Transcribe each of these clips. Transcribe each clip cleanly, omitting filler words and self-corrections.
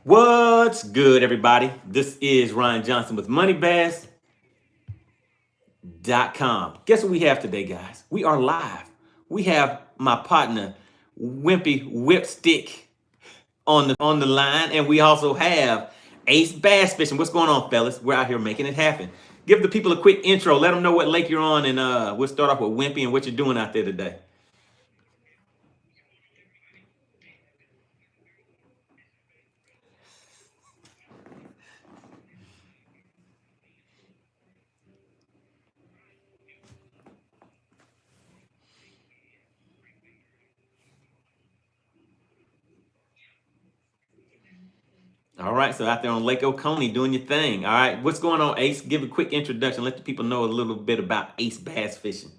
What's good, everybody? This is Ryan Johnson with MoneyBass.com. Guess what we have today, guys? We are live. We have my partner, Wimpy WhipStick, on the line, and we also have Ace Bass Fishing. What's going on, fellas? We're out here making it happen. Give the people a quick intro. Let them know what lake you're on, and we'll start off with Wimpy and what you're doing out there today. All right, so out there on Lake Oconee doing your thing. All right, what's going on, Ace? Give a quick introduction. Let the people know a little bit about Ace Bass Fishing.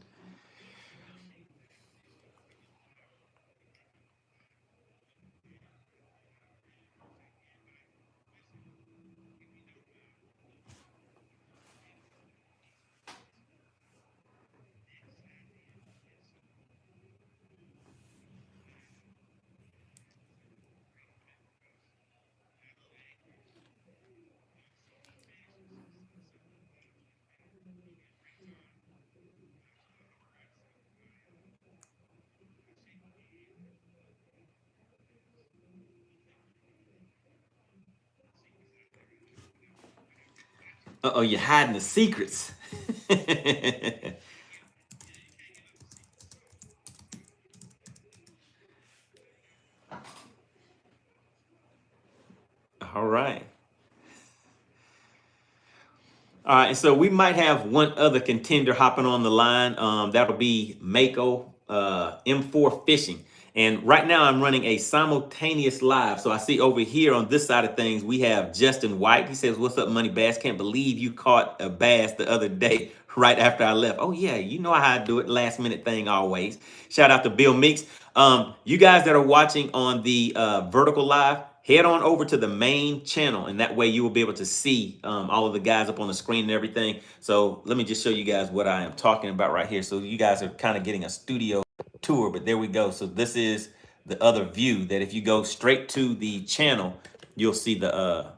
Uh-oh, you're hiding the secrets. All right. All right, so we might have one other contender hopping on the line. That'll be Mako M4 Fishing. And right now I'm running a simultaneous live. So I see over here on this side of things, we have Justin White. He says, "What's up, Money Bass? Can't believe you caught a bass the other day right after I left." Oh yeah, you know how I do it. Last minute thing always. Shout out to Bill Meeks. You guys that are watching on the vertical live, head on over to the main channel, and that way you will be able to see all of the guys up on the screen and everything. So let me just show you guys what I am talking about right here. So you guys are kind of getting a studio tour, but there we go. So this is the other view that if you go straight to the channel, you'll see the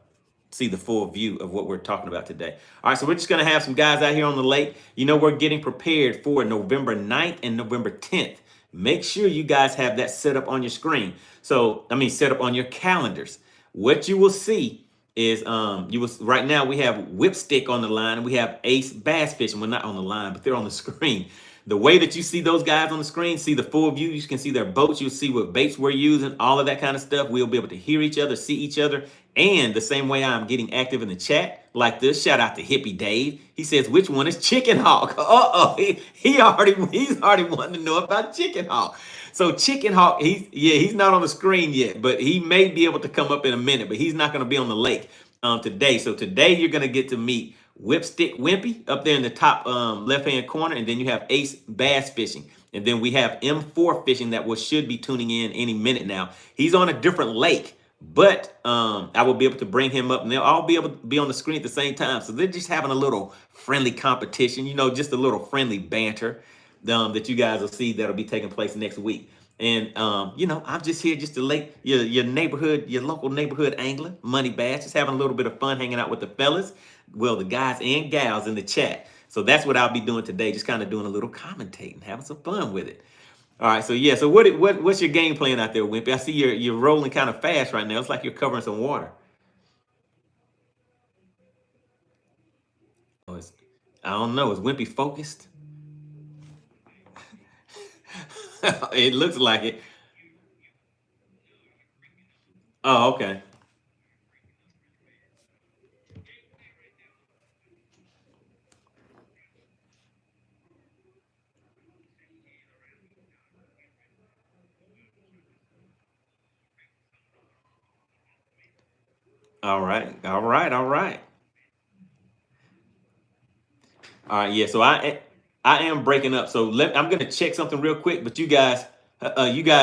full view of what we're talking about today. All right, so we're just going to have some guys out here on the lake. You know, we're getting prepared for November 9th and November 10th. Make sure you guys have that set up on your screen. So, I mean, set up on your calendars. What you will see is right now we have WhipStick on the line and we have Ace Bass Fishing. Well, not on the line, but they're on the screen. The way that you see those guys on the screen, see the full view, you can see their boats, you'll see what baits we're using, all of that kind of stuff. We'll be able to hear each other, see each other, and the same way I'm getting active in the chat like this. Shout out to Hippie Dave. He says, "Which one is Chickenhawk?" Uh-oh, he's already wanting to know about Chickenhawk. So Chickenhawk, he's not on the screen yet, but he may be able to come up in a minute, but he's not going to be on the lake today. So today you're going to get to meet WhipStick Wimpy up there in the top left-hand corner, and then you have Ace Bass Fishing. And then we have M4 Fishing that should be tuning in any minute now. He's on a different lake, but I will be able to bring him up, and they'll all be able to be on the screen at the same time. So they're just having a little friendly competition, you know, just a little friendly banter that you guys will see that'll be taking place next week. And you know, I'm just here just to let your neighborhood, your local neighborhood angler, Money Bass, just having a little bit of fun hanging out with the fellas. Well, the guys and gals in the chat. So that's what I'll be doing today, just kind of doing a little commentating, having some fun with it. All right, so yeah, so what's your game plan out there, Wimpy? I see you're rolling kind of fast right now. It's like you're covering some water. Oh, I don't know. Is Wimpy focused? It looks like it. Oh, okay. All right, all right, all right. All right, yeah. So I am breaking up. So I'm gonna check something real quick. But you guys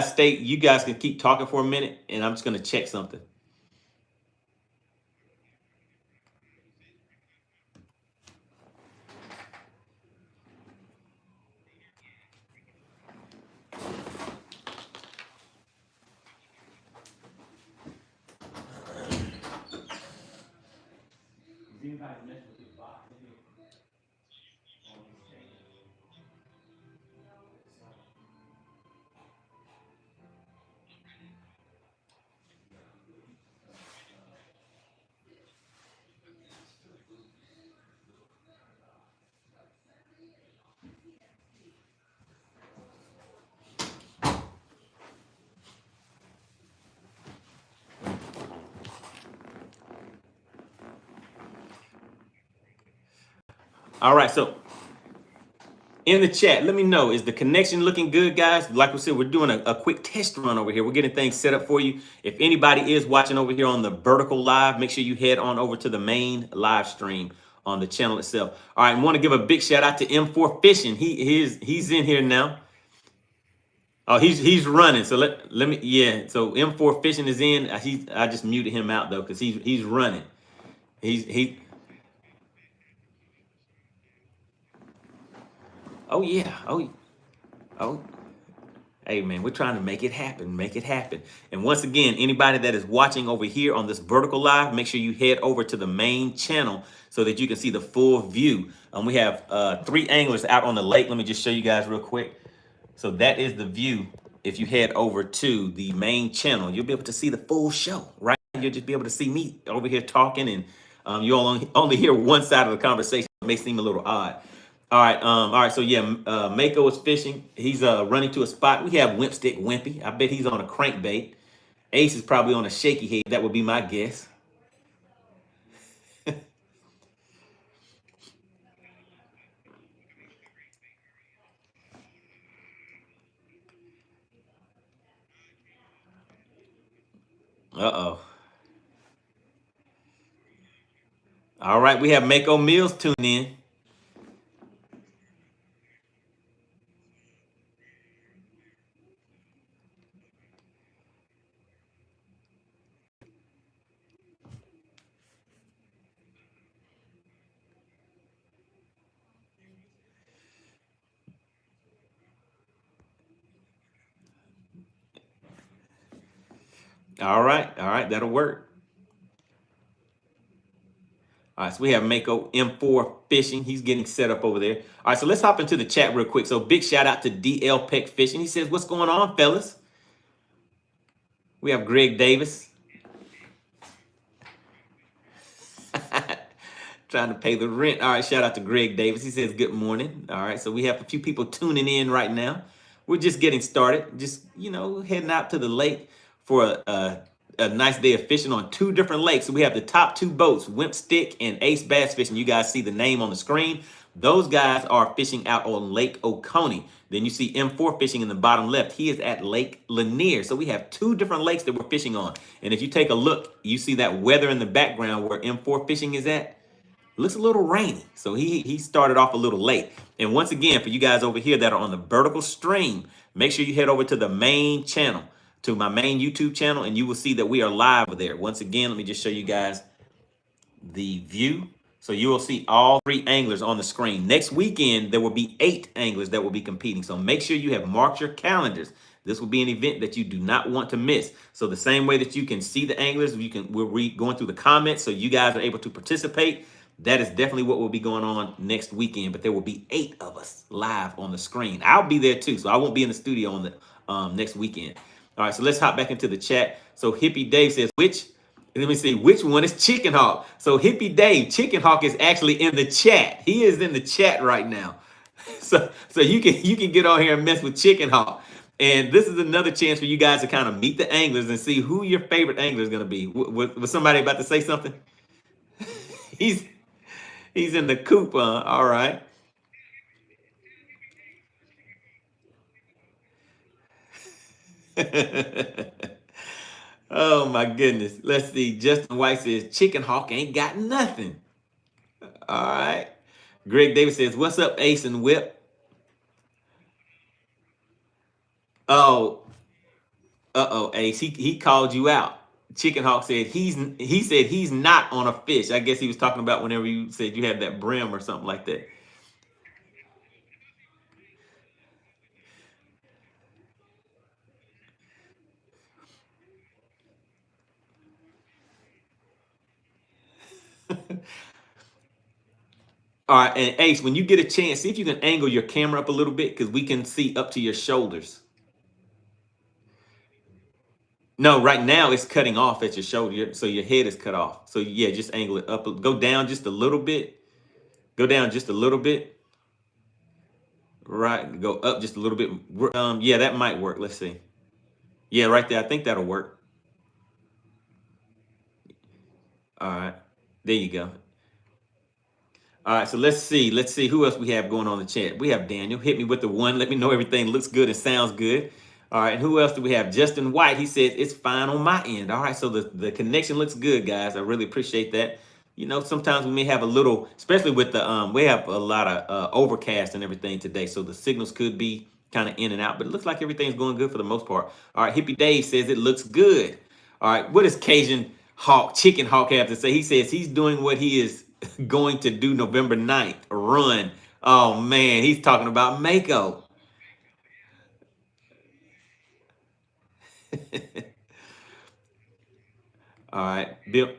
stay. You guys can keep talking for a minute, and I'm just gonna check something. All right, so in the chat, let me know, is the connection looking good, guys? Like we said, we're doing a quick test run over here. We're getting things set up for you. If anybody is watching over here on the vertical live, make sure you head on over to the main live stream on the channel itself. All right, I want to give a big shout out to M4 Fishing. He's in here now. Oh, he's running. So let me, yeah. So M4 Fishing is in. I just muted him out though because he's running. He Oh yeah. Oh, hey man, we're trying to make it happen. Make it happen. And once again, anybody that is watching over here on this vertical live, make sure you head over to the main channel so that you can see the full view. We have 3 anglers out on the lake. Let me just show you guys real quick. So that is the view. If you head over to the main channel, you'll be able to see the full show, right? You'll just be able to see me over here talking, and you'll only hear one side of the conversation. It may seem a little odd. All right. So yeah, Mako is fishing. He's running to a spot. We have WhipStick Wimpye. I bet he's on a crankbait. Ace is probably on a shaky head. That would be my guess. Uh-oh. All right, we have Mako Mills tuned in. All right, that'll work. All right, so we have Mako M4 Fishing. He's getting set up over there. All right, so let's hop into the chat real quick. So big shout out to DL Peck Fishing. He says, what's going on, fellas? We have Greg Davis. Trying to pay the rent. All right, shout out to Greg Davis. He says, good morning. All right, so we have a few people tuning in right now. We're just getting started. Just, heading out to the lake for a nice day of fishing on 2 different lakes. So we have the top 2 boats, WhipStick and Ace Bass Fishing. You guys see the name on the screen. Those guys are fishing out on Lake Oconee. Then you see M4 Fishing in the bottom left. He is at Lake Lanier. So we have 2 different lakes that we're fishing on. And if you take a look, you see that weather in the background where M4 Fishing is at. Looks a little rainy. So he started off a little late. And once again, for you guys over here that are on the vertical stream, make sure you head over to the main channel, to my main YouTube channel, and you will see that we are live there. Once again, let me just show you guys the view. So you will see all 3 anglers on the screen. Next weekend, there will be 8 anglers that will be competing. So make sure you have marked your calendars. This will be an event that you do not want to miss. So the same way that you can see the anglers, we're going through the comments so you guys are able to participate. That is definitely what will be going on next weekend, but there will be 8 of us live on the screen. I'll be there too, so I won't be in the studio on the next weekend. All right, so let's hop back into the chat. So Hippie Dave says, let me see, which one is Chickenhawk? So Hippie Dave, Chickenhawk is actually in the chat. He is in the chat right now. So you can get on here and mess with Chickenhawk. And this is another chance for you guys to kind of meet the anglers and see who your favorite angler is going to be. Was somebody about to say something? He's in the coop, all right. Oh my goodness. Let's see. Justin White says Chickenhawk ain't got nothing. All right. Greg Davis says, what's up, Ace and Whip? Oh, Ace. He called you out. Chickenhawk said he's not on a fish. I guess he was talking about whenever you said you had that brim or something like that. All right, and Ace, when you get a chance, see if you can angle your camera up a little bit because we can see up to your shoulders. No, right now it's cutting off at your shoulder, so your head is cut off. So yeah, just angle it up. Go down just a little bit. Go down just a little bit. Right, go up just a little bit. Yeah, that might work. Let's see. Yeah, right there. I think that'll work. All right, there you go. All right, so let's see. Let's see who else we have going on the chat. We have Daniel. Hit me with the one. Let me know everything looks good and sounds good. All right, and who else do we have? Justin White. He says it's fine on my end. All right, so the connection looks good, guys. I really appreciate that. You know, sometimes we may have a little, especially with the we have a lot of overcast and everything today, so the signals could be kind of in and out. But it looks like everything's going good for the most part. All right, Hippie Dave says it looks good. All right, what does Cajun Hawk, Chickenhawk have to say? He says he's doing what he is going to do November 9th, a run. Oh man, he's talking about Mako. All right, Bill.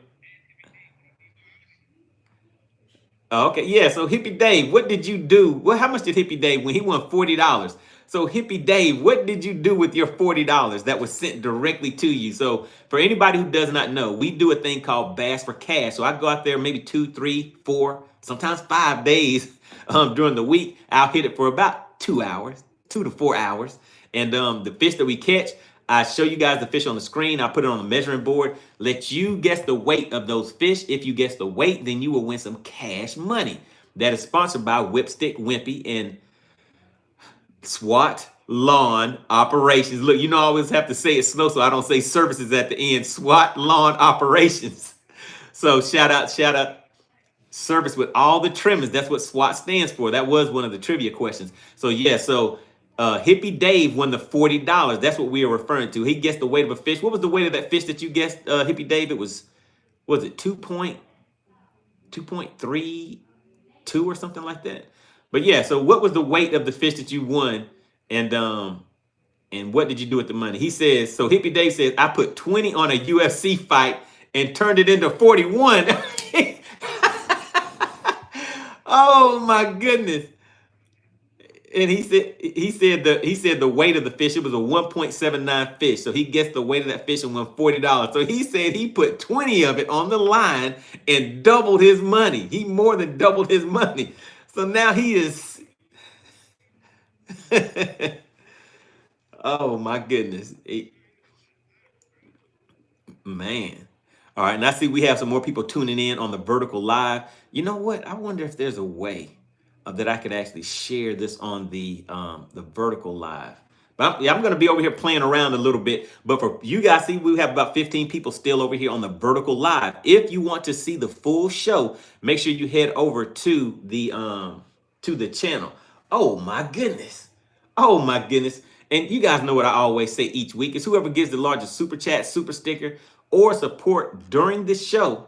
Oh, okay, yeah. So Hippie Dave, what did you do? Well, how much did Hippie Dave win? He won $40. So Hippie Dave, what did you do with your $40 that was sent directly to you? So for anybody who does not know, we do a thing called Bass for Cash. So I go out there maybe 2, 3, 4, sometimes 5 days during the week. I'll hit it for about 2 hours, 2 to 4 hours, and the fish that we catch, I show you guys the fish on the screen. I put it on the measuring board. Let you guess the weight of those fish. If you guess the weight, then you will win some cash money. That is sponsored by WhipStick, Wimpye, and SWAT Lawn Operations. Look, you know I always have to say it slow so I don't say services at the end. SWAT Lawn Operations. So shout out, service with all the trimmings. That's what SWAT stands for. That was one of the trivia questions. So yeah, so Hippie Dave won the $40. That's what we are referring to. He guessed the weight of a fish. What was the weight of that fish that you guessed, Hippie Dave? It was it 2.32 or something like that? But yeah, so what was the weight of the fish that you won? And what did you do with the money? He says, so Hippie Dave says, I put 20 on a UFC fight and turned it into 41. Oh my goodness. And he said the weight of the fish, it was a 1.79 fish. So he guessed the weight of that fish and won $40. So he said he put 20 of it on the line and doubled his money. He more than doubled his money. So now he is oh my goodness. Man. All right, and I see we have some more people tuning in on the vertical live. You know what? I wonder if there's a way that I could actually share this on the vertical live. But I'm going to be over here playing around a little bit. But for you guys, see, we have about 15 people still over here on the vertical live. If you want to see the full show, make sure you head over to the channel. Oh my goodness. Oh my goodness. And you guys know what I always say each week is whoever gives the largest super chat, super sticker, or support during this show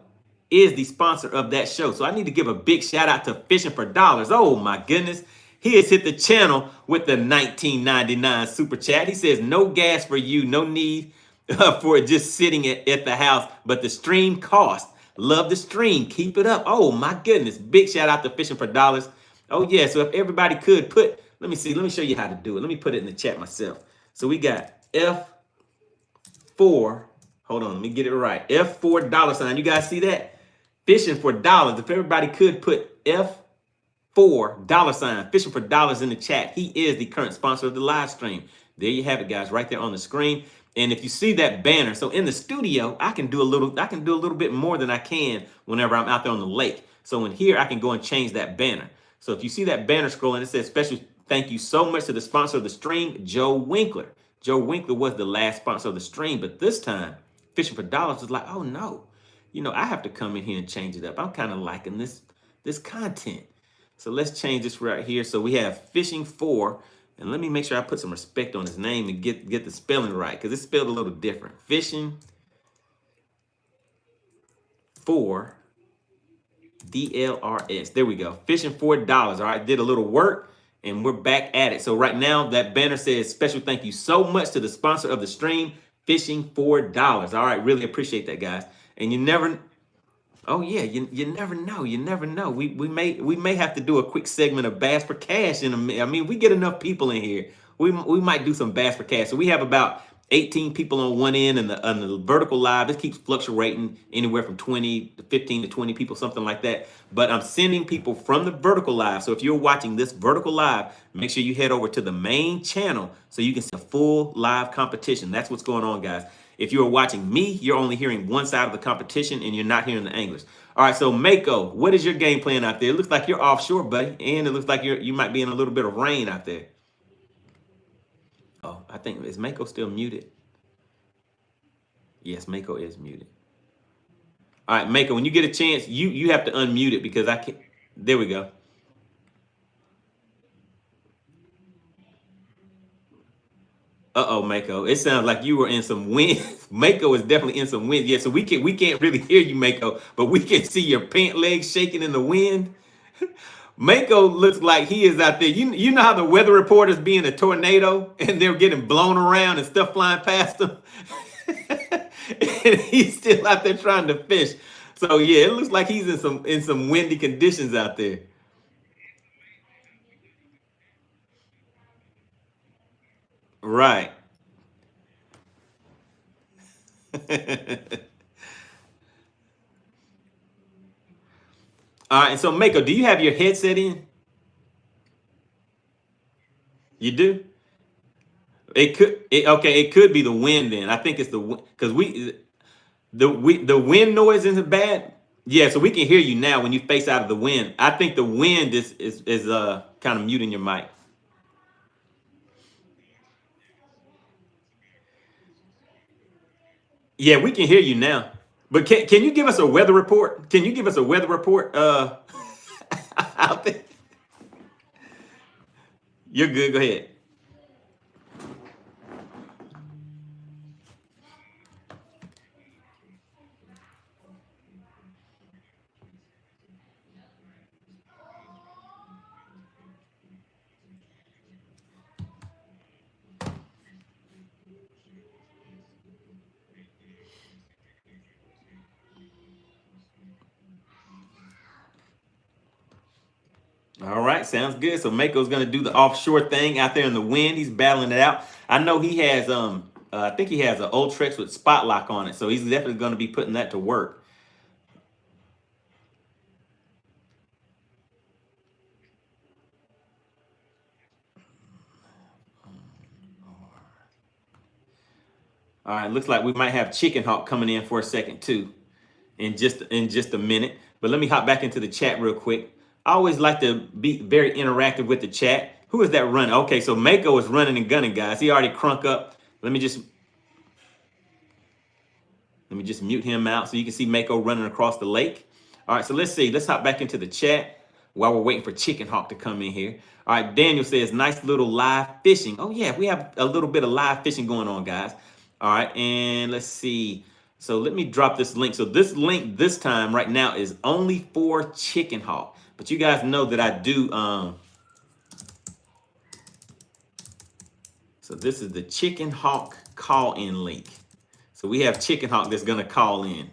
is the sponsor of that show. So I need to give a big shout out to Fishing for Dollars. Oh my goodness. He has hit the channel with the $19.99 super chat. He says, no gas for you, no need for it just sitting at the house, but the stream cost. Love the stream. Keep it up. Oh my goodness. Big shout out to Fishing for Dollars. Oh yeah, so if everybody could put, let me see, let me show you how to do it. Let me put it in the chat myself. So we got F4, hold on, let me get it right. F4 dollar sign. You guys see that? Fishing for Dollars. If everybody could put F4 dollar sign, Fishing for Dollars in the chat. He is the current sponsor of the live stream. There you have it, guys, right there on the screen. And if you see that banner, so in the studio, I can do a little bit more than I can whenever I'm out there on the lake. So in here, I can go and change that banner. So if you see that banner scrolling, it says special thank you so much to the sponsor of the stream, Joe Winkler. Joe Winkler was the last sponsor of the stream, but this time, Fishing for Dollars was like, oh no, you know, I have to come in here and change it up. I'm kind of liking this content. So let's change this right here. So we have Fishing for, and let me make sure I put some respect on his name and get the spelling right, because it's spelled a little different. Fishing for DLRS. There we go. Fishing for Dollars. All right, did a little work and we're back at it. So right now that banner says special thank you so much to the sponsor of the stream, Fishing for Dollars. All right, really appreciate that, guys. And you never Oh yeah, you never know. You never know. We may have to do a quick segment of Bass for Cash in a minute. I mean, we get enough people in here. We might do some Bass for Cash. So we have about 18 people on one end, and the vertical live, it keeps fluctuating anywhere from 20 to 15 to 20 people, something like that. But I'm sending people from the vertical live. So if you're watching this vertical live, make sure you head over to the main channel so you can see a full live competition. That's what's going on, guys. If you're watching me, you're only hearing one side of the competition and you're not hearing the anglers. All right, so Mako, what is your game plan out there? It looks like you're offshore, buddy, and it looks like you might be in a little bit of rain out there. Oh, I think is Mako still muted? Yes, Mako is muted. All right, Mako, when you get a chance, you have to unmute it because I can't. There we go. Uh-oh, Mako. It sounds like you were in some wind. Mako is definitely in some wind. Yeah, so we can't really hear you, Mako, but we can see your pant legs shaking in the wind. Mako looks like he is out there. You know how the weather reporters be in a tornado and they're getting blown around and stuff flying past them? And he's still out there trying to fish. So yeah, it looks like he's in some windy conditions out there. Right. All right, so Mako, do you have your headset in? You do? Okay, it could be the wind then. I think it's the because the wind noise isn't bad. Yeah, so we can hear you now when you face out of the wind. I think the wind is kind of muting your mic. Yeah, we can hear you now. But can you give us a weather report? Can you give us a weather report out there? You're good. Go ahead. All right, sounds good. So Mako's gonna do the offshore thing out there in the wind. He's battling it out. I know he has I think he has an Ultrex with spot lock on it, so he's definitely gonna be putting that to work. All right, looks like we might have Chickenhawk coming in for a second too, in just a minute. But let me hop back into the chat real quick. I always like to be very interactive with the chat. Who is that running? Okay, so Mako is running and gunning, guys. He already crunk up. Let me just mute him out so you can see Mako running across the lake. All right, so let's see. Let's hop back into the chat while we're waiting for Chickenhawk to come in here. All right, Daniel says, nice little live fishing. Oh, yeah, we have a little bit of live fishing going on, guys. All right, and let's see. So let me drop this link. So this link this time right now is only for Chickenhawk. But you guys know that I do. So this is the Chickenhawk call-in link. So we have Chickenhawk that's going to call in.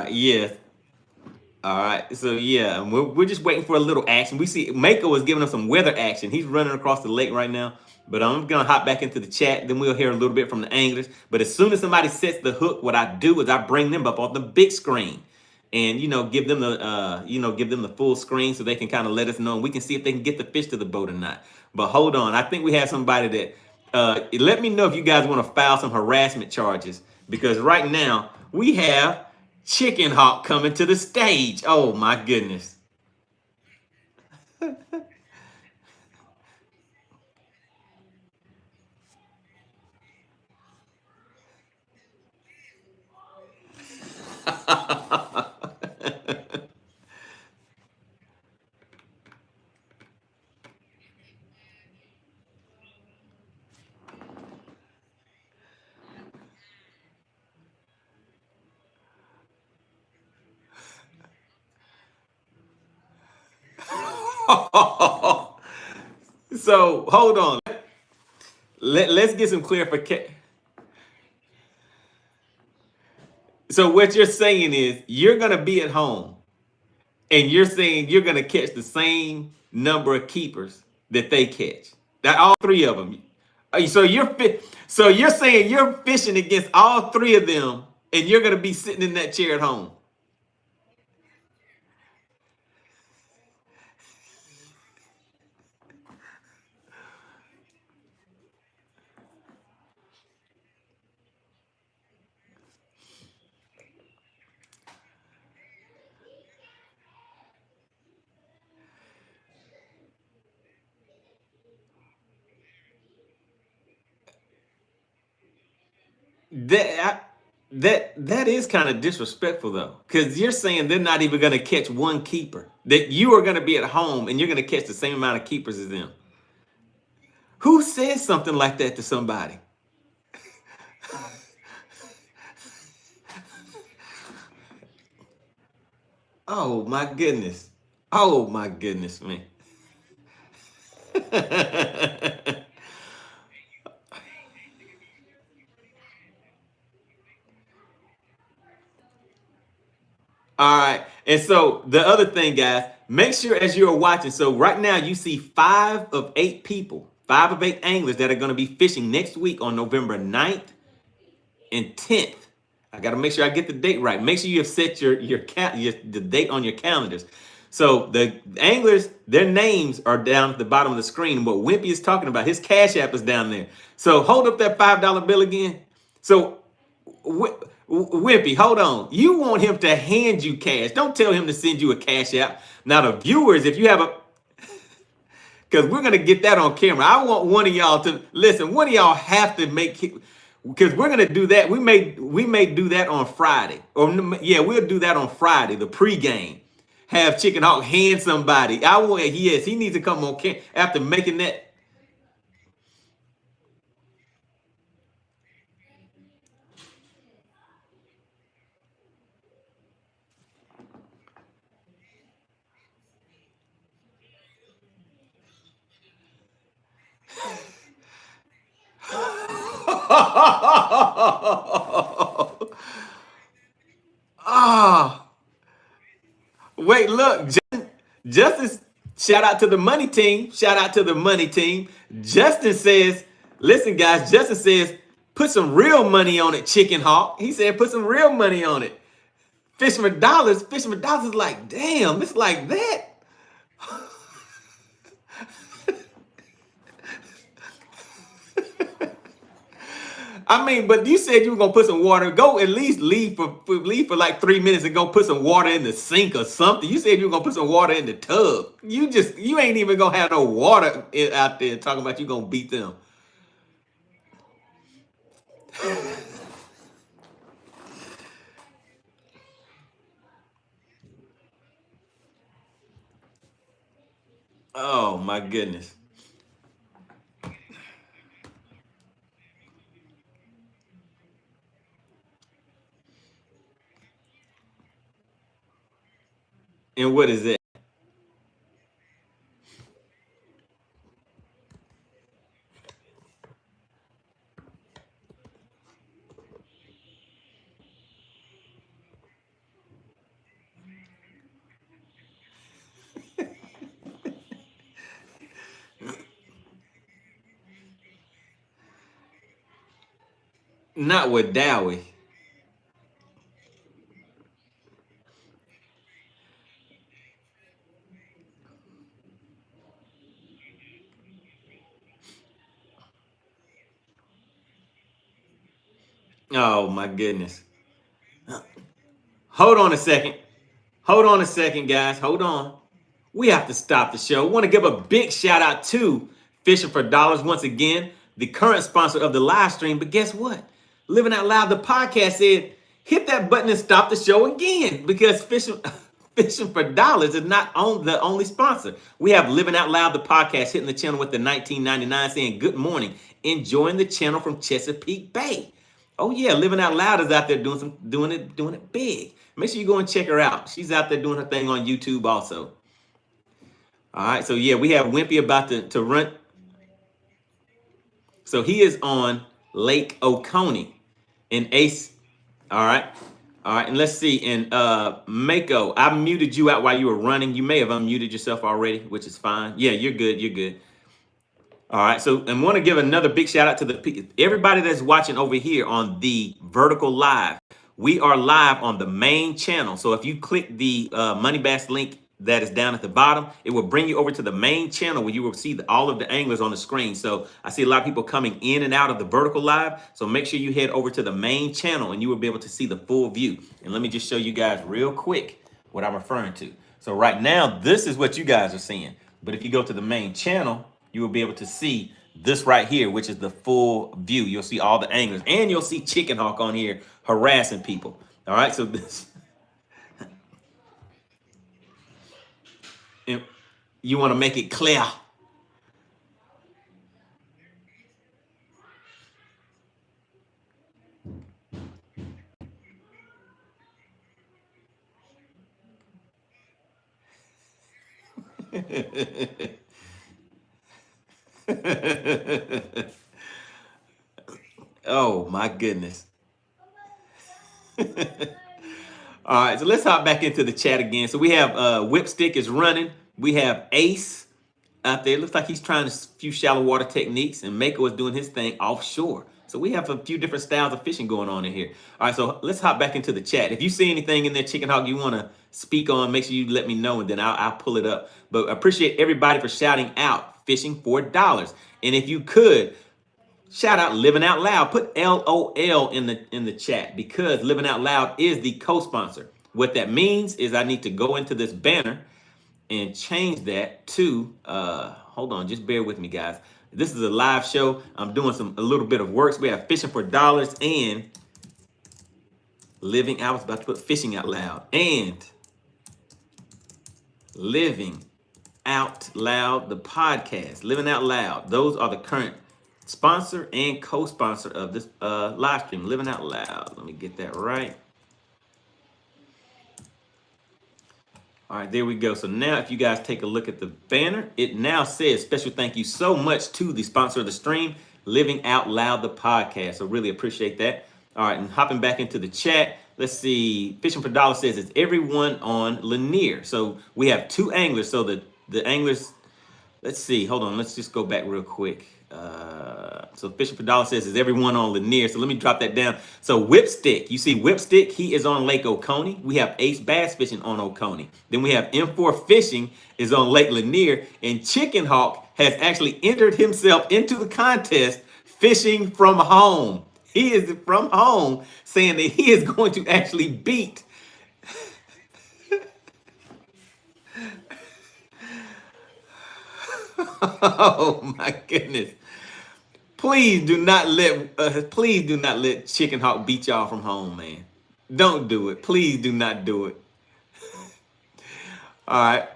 Yeah. All right. So yeah, we're just waiting for a little action. We see Mako is giving us some weather action. He's running across the lake right now. But I'm gonna hop back into the chat. Then we'll hear a little bit from the anglers. But as soon as somebody sets the hook, what I do is I bring them up on the big screen, and give them the full screen so they can kind of let us know, and we can see if they can get the fish to the boat or not. But hold on, I think we have somebody that. Let me know if you guys want to file some harassment charges because right now we have Chickenhawk coming to the stage. Oh my goodness. So hold on. let's get some clarification. So what you're saying is you're gonna be at home and you're saying you're gonna catch the same number of keepers that they catch. That all three of them. So you're saying you're fishing against all three of them, and you're gonna be sitting in that chair at home. That is kind of disrespectful though, because you're saying they're not even gonna catch one keeper. That you are gonna be at home and you're gonna catch the same amount of keepers as them. Who says something like that to somebody? Oh my goodness. Oh my goodness, man. All right. And so the other thing, guys, make sure as you're watching. So right now you see 5 of 8 people, 5 of 8 anglers that are going to be fishing next week on November 9th and 10th. I got to make sure I get the date right. Make sure you have set the date on your calendars. So the anglers, their names are down at the bottom of the screen. What Wimpye is talking about, his Cash App is down there. So hold up that $5 bill again. So Wimpy, hold on. You want him to hand you cash. Don't tell him to send you a Cash App. Now, the viewers, if you have a, because we're going to get that on camera. I want one of y'all to, listen, one of y'all have to make, because we're going to do that. We may do that on Friday. Or, yeah, we'll do that on Friday, the pregame. Have Chickenhawk hand somebody. Yes, he needs to come on camera after making that. Ah, wait, look, Justice, shout out to the money team. Shout out to the money team. Justin says, listen, guys, Justin says, put some real money on it, Chickenhawk. He said, put some real money on it. Fisherman Dollars is like, damn, it's like that. I mean, but you said you were gonna put some water. Go at least leave for like 3 minutes and go put some water in the sink or something. You said you were gonna put some water in the tub. You ain't even gonna have no water out there talking about you gonna beat them. Oh my goodness. And what is that? Not with Dowie. Oh my goodness. Hold on a second. Hold on a second, guys. Hold on. We have to stop the show. Want to give a big shout out to Fishing for Dollars once again, the current sponsor of the live stream. But guess what? Living Out Loud, the podcast said, hit that button and stop the show again because Fishing for Dollars is not the only sponsor. We have Living Out Loud, the podcast, hitting the channel with the 1999 saying good morning, enjoying the channel from Chesapeake Bay. Oh yeah, Living Out Loud is out there doing it big. Make sure you go and check her out. She's out there doing her thing on YouTube also. All right, so yeah, we have Wimpy about to run. So he is on Lake Oconee. And Ace, all right. All right, and let's see. And Mako, I muted you out while you were running. You may have unmuted yourself already, which is fine. Yeah, you're good. You're good. All right, so and want to give another big shout out to everybody that's watching over here on the vertical live. We are live on the main channel. So if you click the Money Bass link that is down at the bottom, it will bring you over to the main channel where you will see all of the anglers on the screen. So I see a lot of people coming in and out of the vertical live. So make sure you head over to the main channel and you will be able to see the full view. And let me just show you guys real quick what I'm referring to. So right now, this is what you guys are seeing. But if you go to the main channel, you will be able to see this right here, which is the full view. You'll see all the anglers, and you'll see Chickenhawk on here harassing people. All right, so this, you want to make it clear. Oh my goodness. All right, so let's hop back into the chat again. So we have WhipStick is running. We have Ace out there. Looks like he's trying a few shallow water techniques, and Mako is doing his thing offshore. So we have a few different styles of fishing going on in here. All right, so let's hop back into the chat. If you see anything in there, Chickenhawk, you want to speak on, make sure you let me know, and then I'll pull it up. But I appreciate everybody for shouting out fishing for dollars. And if you could, shout out Living Out Loud. Put LOL in the chat because Living Out Loud is the co-sponsor. What that means is I need to go into this banner and change that to hold on, just bear with me, guys. This is a live show. I'm doing a little bit of work. So we have fishing for dollars and living. I was about to put fishing out loud and living out loud, the podcast, living out loud. Those are the current sponsor and co-sponsor of this live stream, living out loud. Let me get that right. All right, there we go. So now if you guys take a look at the banner, it now says special thank you so much to the sponsor of the stream, Living Out Loud, the podcast. So really appreciate that. All right, and hopping back into the chat, let's see. Fishing for Dollars says it's everyone on Lanier. So we have two anglers. So the anglers, let's see. Hold on, let's just go back real quick. So Fishing for Dollars says is everyone on Lanier. So let me drop that down. So WhipStick, you see WhipStick, he is on Lake Oconee. We have Ace Bass Fishing on Oconee. Then we have M4 Fishing is on Lake Lanier. And Chickenhawk has actually entered himself into the contest fishing from home. He is from home saying that he is going to actually beat oh my goodness. Please do not let Chickenhawk beat y'all from home, man. Don't do it. Please do not do it. All right.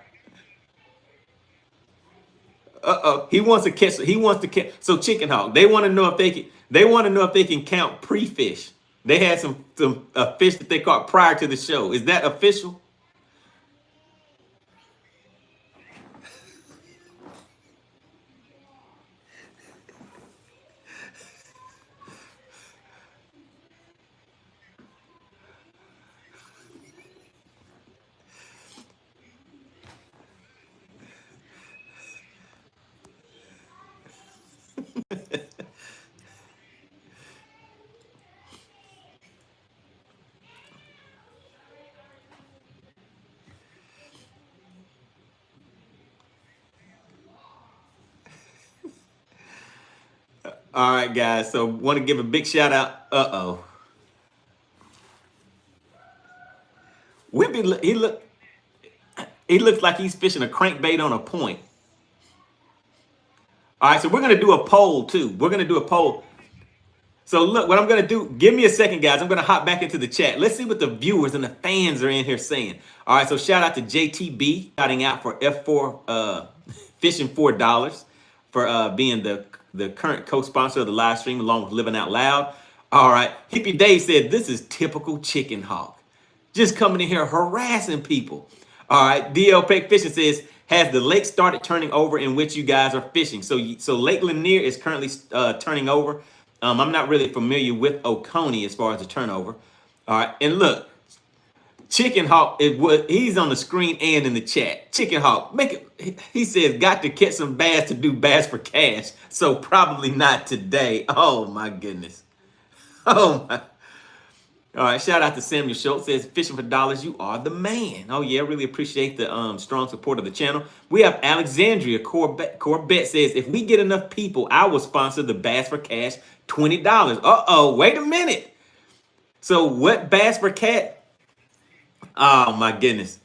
He wants to catch. So Chickenhawk, they want to know if they can count pre-fish. They had some fish that they caught prior to the show. Is that official? All right, guys. So want to give a big shout out. Wimpye, he looks like he's fishing a crankbait on a point. All right, so we're gonna do a poll too. We're gonna do a poll. So look, what I'm gonna do. Give me a second, guys. I'm gonna hop back into the chat. Let's see what the viewers and the fans are in here saying. All right, so shout out to JTB shouting out for F4 fishing $4 for being the current co-sponsor of the live stream along with Living Out Loud. All right, Hippie Dave said this is typical Chickenhawk, just coming in here harassing people. All right, DL Peck Fishing says Has the lake started turning over in which you guys are fishing? So Lake Lanier is currently turning over. I'm not really familiar with Oconee as far as the turnover. All right, and look, Chickenhawk, he's on the screen and in the chat. Chickenhawk, make it. He says, got to catch some bass to do bass for cash. So probably not today. Oh my goodness. Oh my. All right, shout out to Samuel Schultz. Says, fishing for dollars, you are the man. Oh yeah, really appreciate the strong support of the channel. We have Alexandria Corbett says, if we get enough people, I will sponsor the Bass for Cash $20. Uh-oh, wait a minute. So what Bass for Cash? Oh my goodness.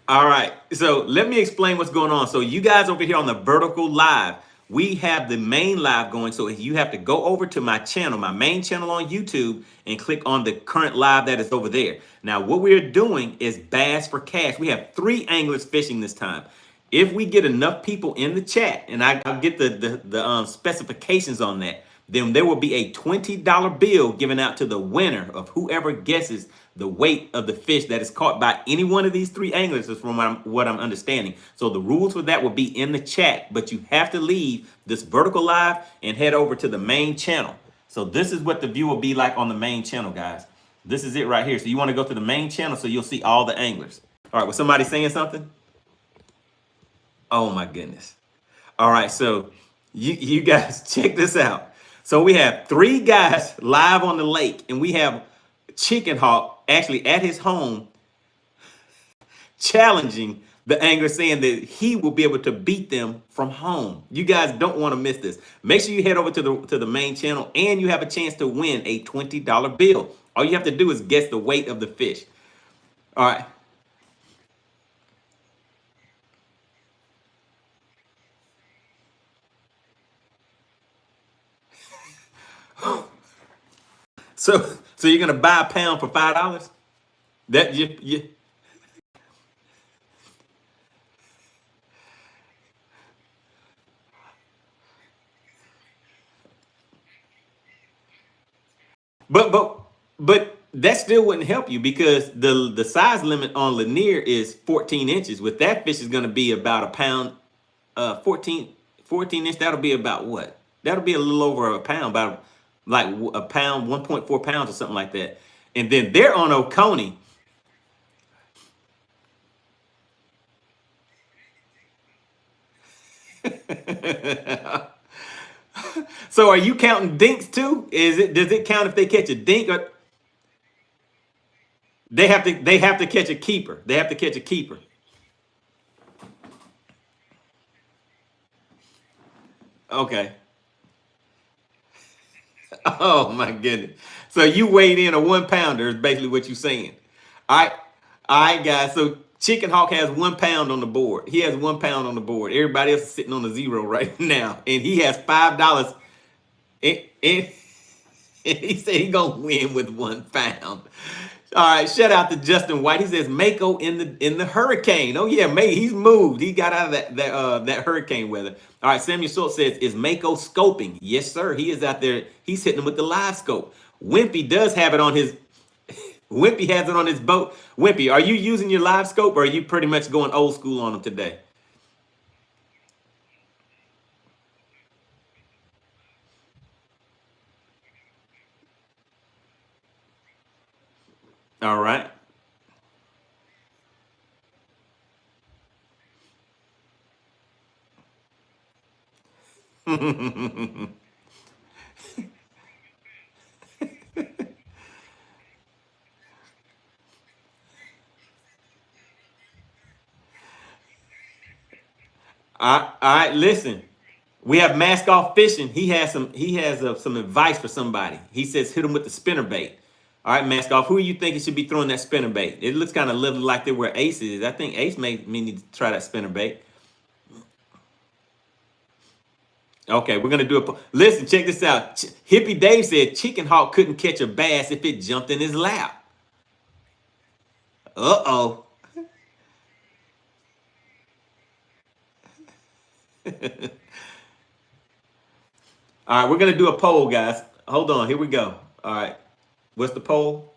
All right. So let me explain what's going on. So you guys over here on the vertical live, we have the main live going. So you have to go over to my channel, my main channel on YouTube, and click on the current live that is over there. Now, what we're doing is Bass for Cash. We have 3 anglers fishing this time. If we get enough people in the chat, and I'll get the specifications on that, then there will be a $20 bill given out to the winner of whoever guesses the weight of the fish that is caught by any one of these 3 anglers, is from what I'm understanding. So the rules for that will be in the chat, but you have to leave this vertical live and head over to the main channel. So this is what the view will be like on the main channel, guys. This is it right here. So you want to go to the main channel so you'll see all the anglers. All right, was somebody saying something? Oh my goodness. All right, so you guys check this out. So we have 3 guys live on the lake, and we have Chickenhawk actually at his home challenging the angler, saying that he will be able to beat them from home. You guys don't want to miss this. Make sure you head over to the main channel, and you have a chance to win a $20 bill. All you have to do is guess the weight of the fish. All right. So you're gonna buy a pound for $5? That you but that still wouldn't help you, because the size limit on Lanier is 14 inches. With that fish is gonna be about a pound, 14 inch. That'll be about what? That'll be a little over a pound, about like a pound, 1.4 pounds or something like that. And then they're on Oconee. So are you counting dinks too? Does it count if they catch a dink, or they have to catch a keeper? They have to catch a keeper. Okay. Oh my goodness. So you weighed in a 1 pounder is basically what you're saying. All right. All right, guys. So Chickenhawk has 1 pound on the board. He has 1 pound on the board. Everybody else is sitting on a 0 right now. And he has $5. And he said he's gonna win with 1 pound. All right, shout out to Justin White. He says Mako in the hurricane. Oh yeah, May he's moved. He got out of that hurricane weather. All right, Samuel Schultz says, is Mako scoping? Yes, sir. He is out there. He's hitting them with the live scope. Wimpy does have it on his. Wimpy has it on his boat. Wimpy, are you using your live scope, or are you pretty much going old school on them today? All right. All right, listen. We have Mask Off Fishing. He has some advice for somebody. He says hit him with the spinner bait. All right, Mask Off. Who do you think he should be throwing that spinner bait? It looks kind of lovely like they where Ace is. I think Ace may need to try that spinner bait. Okay, we're gonna do a listen. Check this out. Hippie Dave said Chickenhawk couldn't catch a bass if it jumped in his lap. Uh-oh. All right, we're gonna do a poll, guys. Hold on, here we go. All right, what's the poll?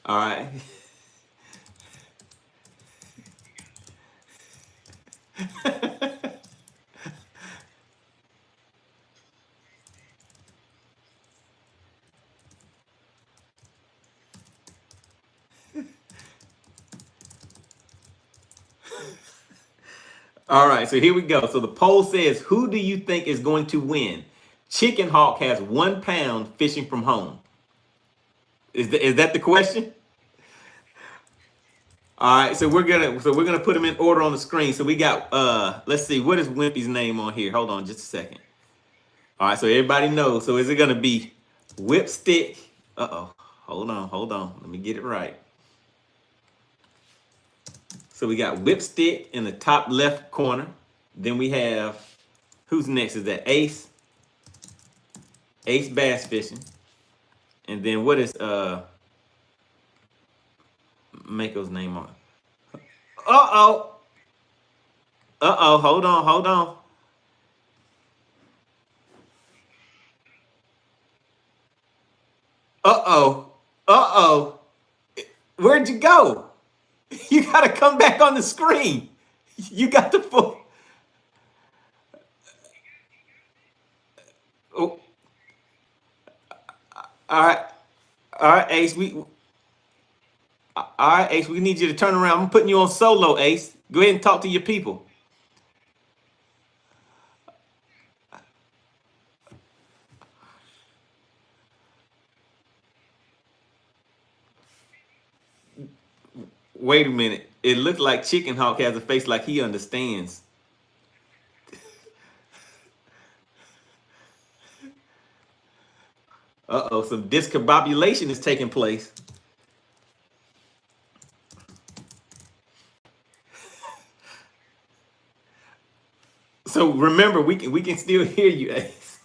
All right. All right, so here we go. So the poll says, who do you think is going to win? Chickenhawk has 1 pound fishing from home. Is that the question? All right, so we're gonna put them in order on the screen. So we got let's see, what is Wimpy's name on here? Hold on just a second. All right, so everybody knows. So is it gonna be WhipStick? Uh-oh. Hold on. Let me get it right. So we got WhipStick in the top left corner. Then we have, who's next? Is that Ace? Ace Bass Fishing. And then what is Mako's name on? Uh-oh. Uh-oh. Hold on. Uh-oh. Uh-oh. Where'd you go? You gotta come back on the screen. You got the full. Oh, all right. All right, Ace. All right, Ace. We need you to turn around. I'm putting you on solo, Ace. Go ahead and talk to your people. Wait a minute. It looks like Chickenhawk has a face like he understands. Uh-oh, some discombobulation is taking place. So remember, we can still hear you, Ace.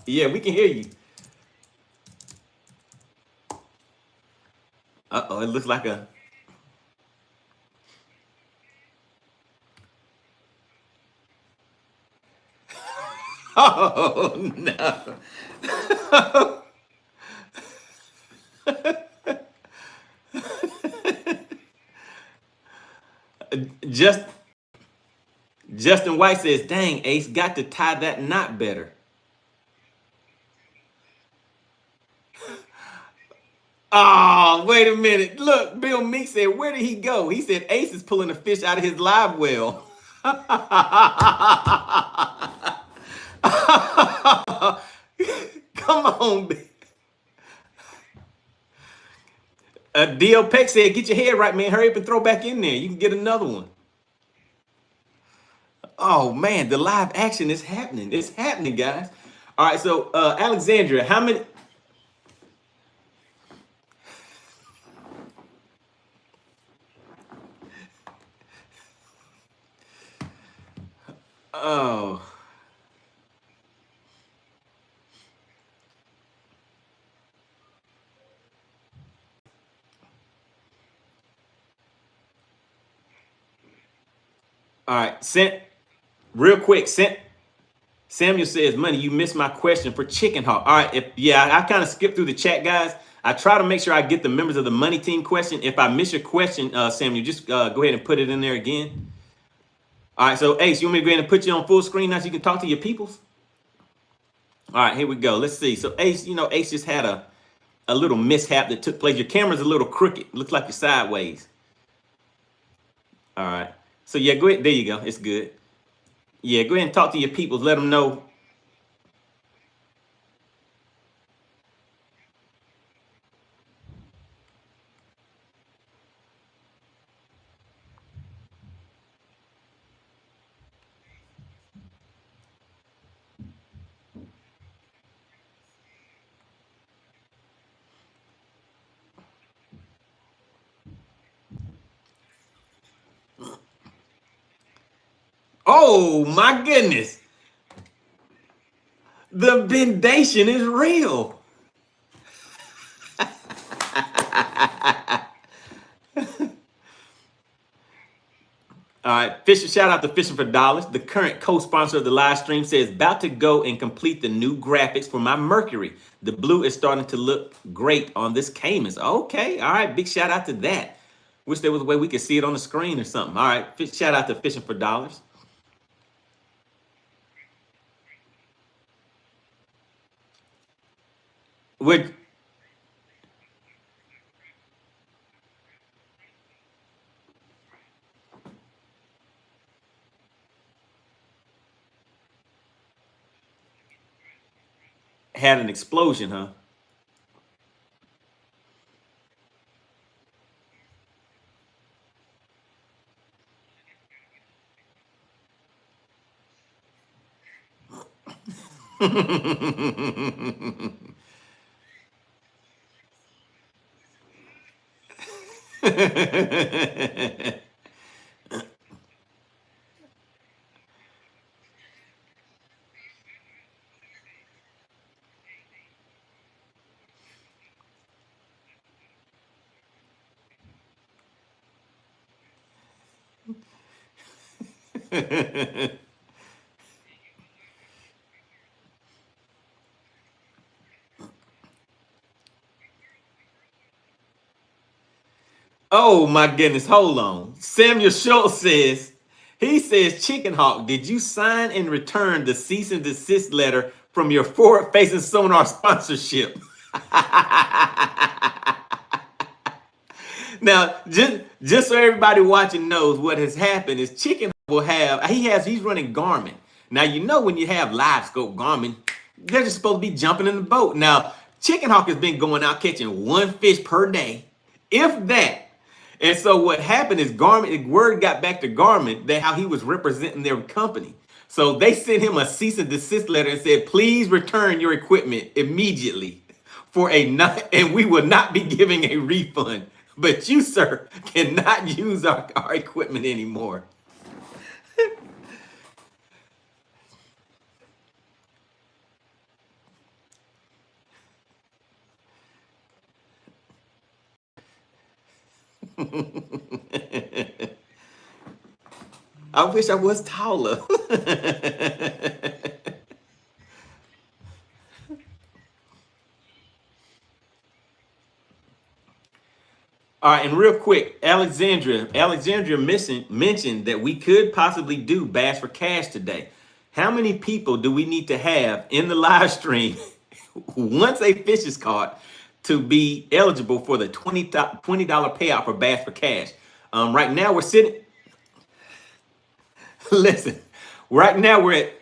Yeah, we can hear you. Uh-oh, it looks like a. Oh no. Just Justin White says, dang, Ace got to tie that knot better. Oh, wait a minute. Look, Bill Meek said, where did he go? He said Ace is pulling a fish out of his live well. Come on, DL Peck said, get your head right, man. Hurry up and throw back in there. You can get another one. Oh, man, the live action is happening. It's happening, guys. All right, so Alexandria, how many? Oh. All right, real quick, Samuel says, money, you missed my question for Chickenhawk. All right, I kind of skipped through the chat, guys. I try to make sure I get the members of the money team question. If I miss your question, Samuel, just go ahead and put it in there again. All right, so Ace, you want me to go ahead and put you on full screen now so you can talk to your peoples? All right, here we go. Let's see. So Ace, Ace just had a little mishap that took place. Your camera's a little crooked. Looks like you're sideways. All right. So yeah, go ahead. There you go. It's good. Yeah, go ahead and talk to your peoples. Let them know. Oh my goodness. The bendation is real. All All right, Fisher, shout out to Fishing for Dollars. The current co-sponsor of the live stream says, about to go and complete the new graphics for my Mercury. The blue is starting to look great on this Cayman's. Okay, all right, big shout out to that. Wish there was a way we could see it on the screen or something. All right, shout out to Fishing for Dollars. Would had an explosion, huh? Oh my goodness, hold on. Samuel Schultz says, he says, Chickenhawk, did you sign and return the cease and desist letter from your forward-facing sonar sponsorship? Now, just so everybody watching knows what has happened is Chicken will have, he's running Garmin. Now, you know when you have live scope Garmin, they're just supposed to be jumping in the boat. Now, Chicken Hawk has been going out catching one fish per day, if that. And so what happened is Garmin, word got back to Garmin that how he was representing their company. So they sent him a cease and desist letter and said, please return your equipment immediately for a not, and we will not be giving a refund. But you, sir, cannot use our equipment anymore. I wish I was taller. All right, and real quick, Alexandria mentioned that we could possibly do Bass for Cash today. How many people do we need to have in the live stream once a fish is caught to be eligible for the $20 payout for Bass for Cash? Right now we're sitting. Listen, right now we're at.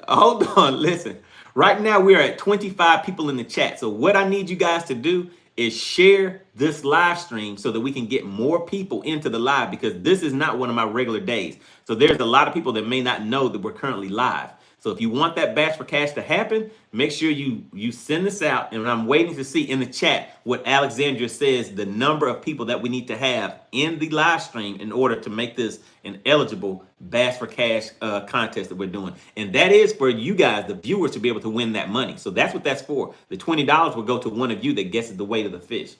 Hold on, listen. Right now we're at 25 people in the chat. So what I need you guys to do is share this live stream so that we can get more people into the live, because this is not one of my regular days. So there's a lot of people that may not know that we're currently live. So if you want that Bass for Cash to happen, make sure you send this out. And I'm waiting to see in the chat what Alexandria says, the number of people that we need to have in the live stream in order to make this an eligible Bass for Cash contest that we're doing. And that is for you guys, the viewers, to be able to win that money. So that's what that's for. The $20 will go to one of you that guesses the weight of the fish.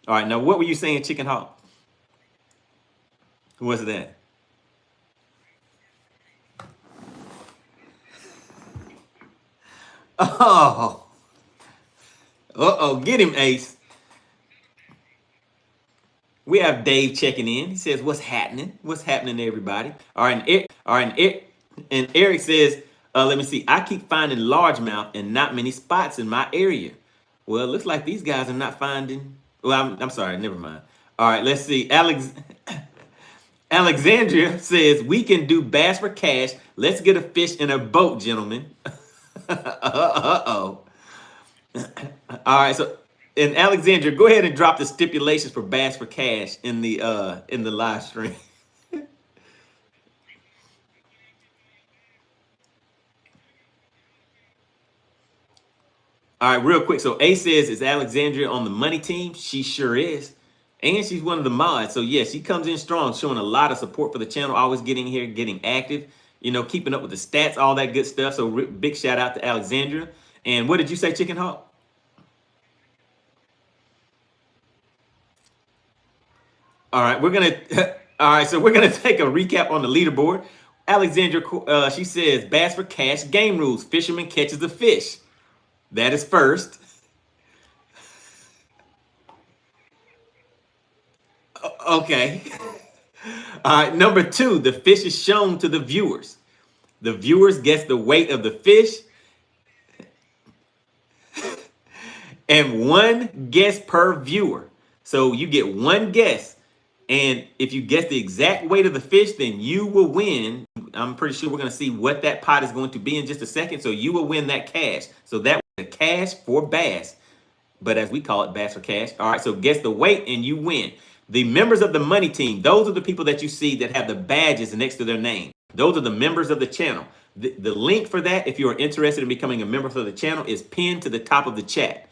All right, now what were you saying, Chicken Hawk? Who was that? Oh, get him, Ace. We have Dave checking in. He says, "What's happening? What's happening to everybody?" All right, and Eric says, "Let me see. I keep finding largemouth and not many spots in my area." Well, it looks like these guys are not finding. Well, I'm sorry. Never mind. All right, let's see. Alexandria says we can do Bass for Cash. Let's get a fish in a boat, gentlemen. Uh-oh. All right, so and Alexandria, go ahead and drop the stipulations for Bass for Cash in the live stream. All right, real quick. So A says, is Alexandria on the money team? She sure is. And she's one of the mods. So yeah, she comes in strong, showing a lot of support for the channel, always getting here, getting active, keeping up with the stats, all that good stuff. So big shout out to Alexandria. And what did you say, Chicken Hawk? All right, we're gonna All right, so we're gonna take a recap on the leaderboard. Alexandra, she says Bass for Cash game rules. Fisherman catches the fish. That is first. Okay. All right, number two, the fish is shown to the viewers. The viewers guess the weight of the fish, and one guess per viewer. So you get one guess, and if you guess the exact weight of the fish, then you will win. I'm pretty sure we're going to see what that pot is going to be in just a second. So you will win that cash. So that was the cash for bass, but as we call it, Bass for Cash. All right, so guess the weight and you win. The members of the money team, those are the people that you see that have the badges next to their name. Those are the members of the channel. The link for that, if you are interested in becoming a member of the channel, is pinned to the top of the chat.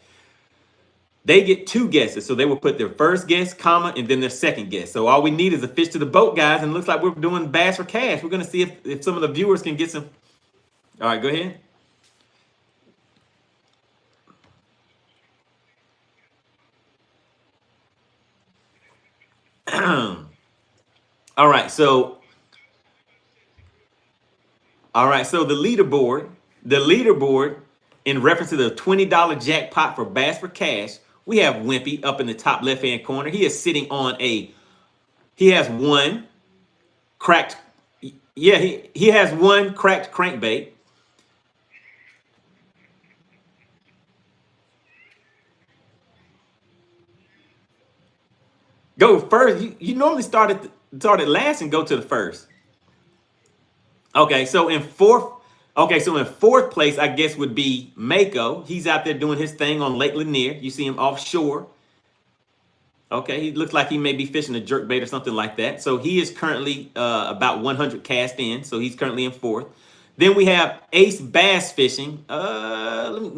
They get two guesses, so they will put their first guess, comma, and then their second guess. So all we need is a fish to the boat, guys, and it looks like we're doing Bass for Cash. We're going to see if some of the viewers can get some. All right, go ahead. All right, so the leaderboard, in reference to the $20 jackpot for Bass for Cash, we have Wimpye up in the top left-hand corner. He is sitting on he has one cracked, yeah, he has one cracked crankbait. Go first. You normally start at last and go to the first. Okay, so in fourth place, I guess would be Mako. He's out there doing his thing on Lake Lanier. You see him offshore. Okay, he looks like he may be fishing a jerkbait or something like that. So he is currently about 100 cast in. So he's currently in fourth. Then we have Ace Bass Fishing. No.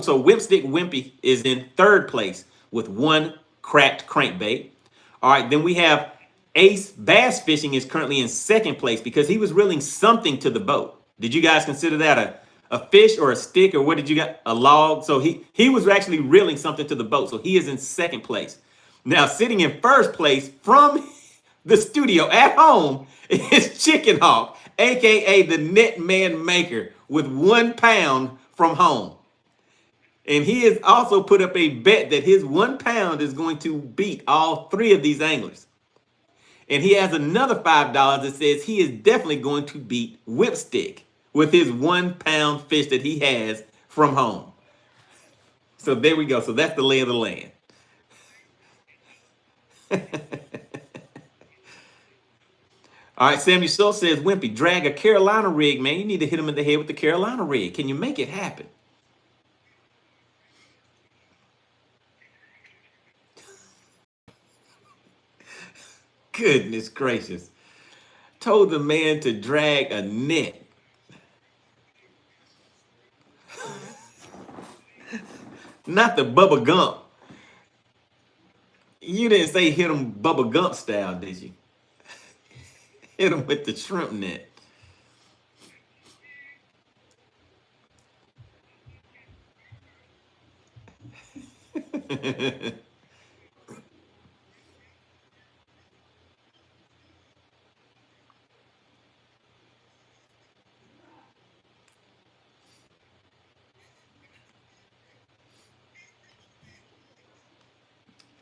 So WhipStick Wimpye is in third place with one cracked crankbait. All right, then we have Ace Bass Fishing is currently in second place because he was reeling something to the boat. Did you guys consider that a fish or a stick, or what did you got? A log? So he was actually reeling something to the boat. So he is in second place. Now sitting in first place from the studio at home is Chickenhawk, aka the net man maker, with 1 pound from home. And he has also put up a bet that his 1 pound is going to beat all three of these anglers. And he has another $5 that says he is definitely going to beat WhipStick with his 1 pound fish that he has from home. So there we go. So that's the lay of the land. All right, Samuel Schultz says, Wimpy, drag a Carolina rig, man. You need to hit him in the head with the Carolina rig. Can you make it happen? Goodness gracious. Told the man to drag a net. Not the Bubba Gump. You didn't say hit him Bubba Gump style, did you? Hit him with the shrimp net.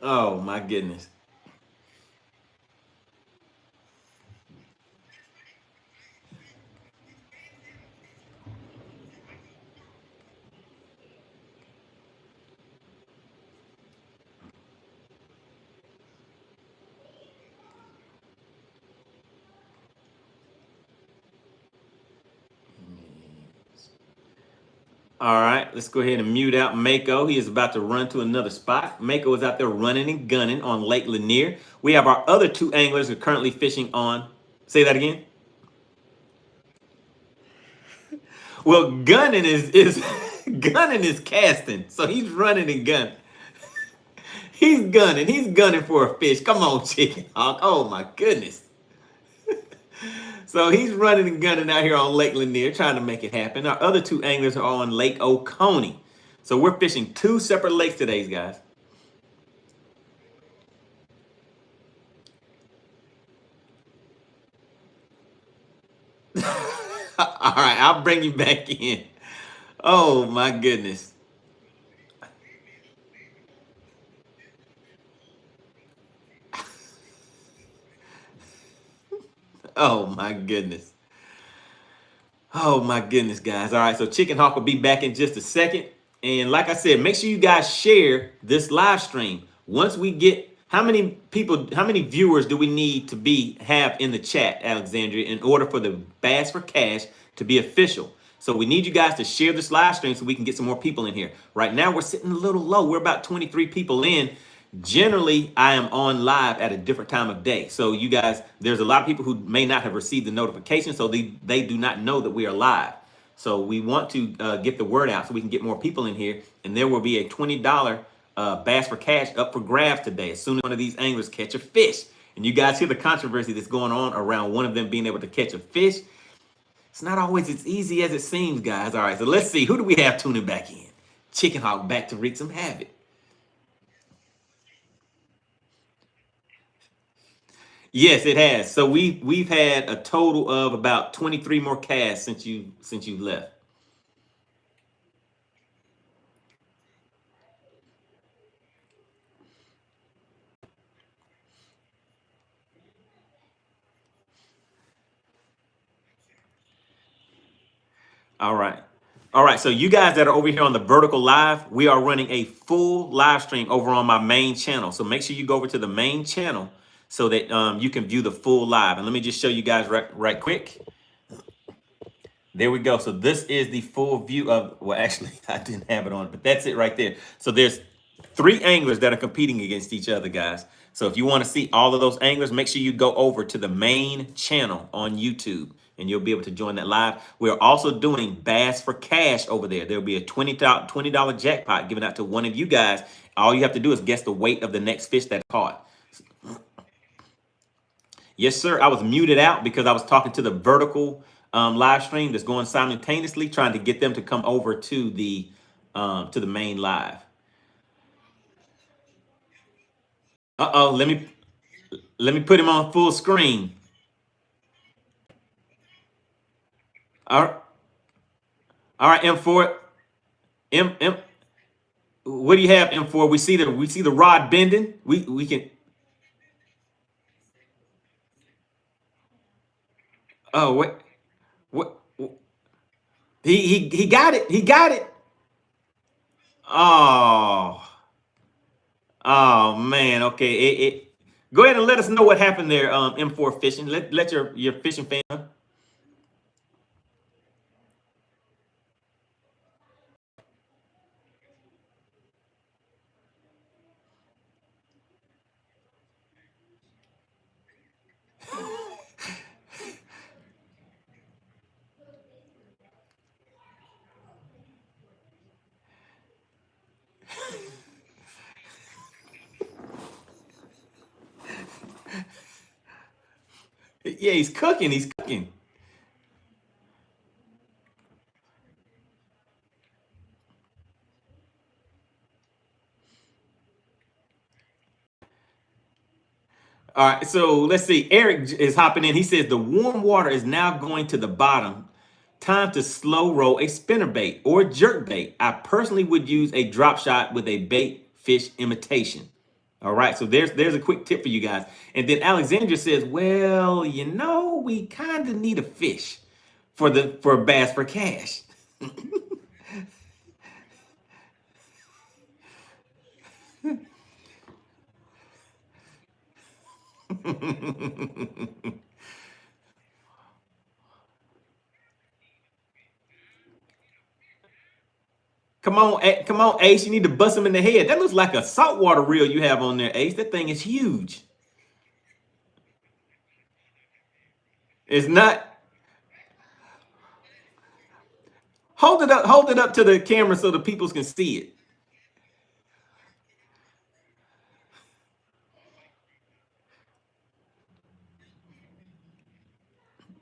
Oh my goodness. All right, let's go ahead and mute out Mako. He is about to run to another spot. Mako is out there running and gunning on Lake Lanier. We have our other two anglers who are currently fishing on. Say that again. Well, gunning is gunning is casting. So he's running and gunning. He's gunning. He's gunning for a fish. Come on, Chickenhawk. Oh my goodness. So he's running and gunning out here on Lake Lanier, trying to make it happen. Our other two anglers are on Lake Oconee. So we're fishing two separate lakes today, guys. All right, I'll bring you back in. Oh my goodness. Oh my goodness. Oh my goodness, guys. All right, so Chickenhawk will be back in just a second. And like I said, make sure you guys share this live stream. Once we get how many people, how many viewers do we need to be have in the chat, Alexandria, in order for the Bass for Cash to be official? So we need you guys to share this live stream so we can get some more people in here. Right now we're sitting a little low. We're about 23 people in. Generally, I am on live at a different time of day. So you guys, there's a lot of people who may not have received the notification, so they do not know that we are live. So we want to get the word out so we can get more people in here. And there will be a $20 Bass for Cash up for grabs today as soon as one of these anglers catch a fish. And you guys hear the controversy that's going on around one of them being able to catch a fish. It's not always as easy as it seems, guys. All right, so let's see. Who do we have tuning back in? Chickenhawk back to wreak some havoc. Yes, it has. So we've had a total of about 23 more casts since you left. All right. All right. So you guys that are over here on the vertical live, we are running a full live stream over on my main channel. So make sure you go over to the main channel so that you can view the full live. And let me just show you guys right quick. There we go. So this is the full view of, well, actually, I didn't have it on, but that's it right there. So there's 3 anglers that are competing against each other, guys. So if you want to see all of those anglers, make sure you go over to the main channel on YouTube and you'll be able to join that live. We're also doing Bass for Cash over there. There'll be a $20 jackpot given out to one of you guys. All you have to do is guess the weight of the next fish that caught. Yes, sir. I was muted out because I was talking to the vertical live stream that's going simultaneously, trying to get them to come over to the main live. Uh-oh, let me put him on full screen. All right, all right, M4. M what do you have, M4? We see the rod bending. We can. Oh, what he got it. He got it. Oh. Oh man, okay. Go ahead and let us know what happened there, M4 Fishing. Let your fishing fan know. Yeah, he's cooking. He's cooking. All right, so let's see. Eric is hopping in. He says the warm water is now going to the bottom. Time to slow roll a spinner bait or jerk bait. I personally would use a drop shot with a bait fish imitation. All right, so there's a quick tip for you guys. And then Alexandra says, well, we kind of need a fish for Bass for Cash. Come on, Ace. You need to bust him in the head. That looks like a saltwater reel you have on there, Ace. That thing is huge. It's not. Hold it up to the camera so the people can see it.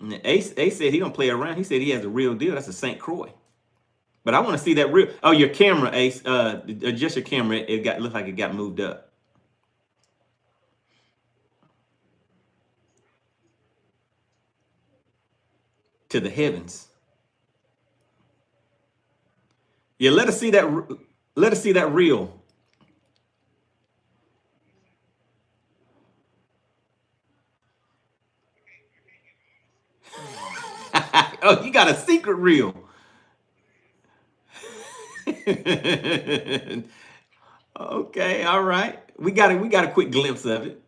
And Ace said he don't play around. He said he has a real deal. That's a St. Croix. But I want to see that real. Oh, your camera, Ace. Just your camera. It looked like it got moved up. to the heavens. Yeah, let us see that. Let us see that reel. Oh, you got a secret reel. Okay, all right. We got it. We got a quick glimpse of it.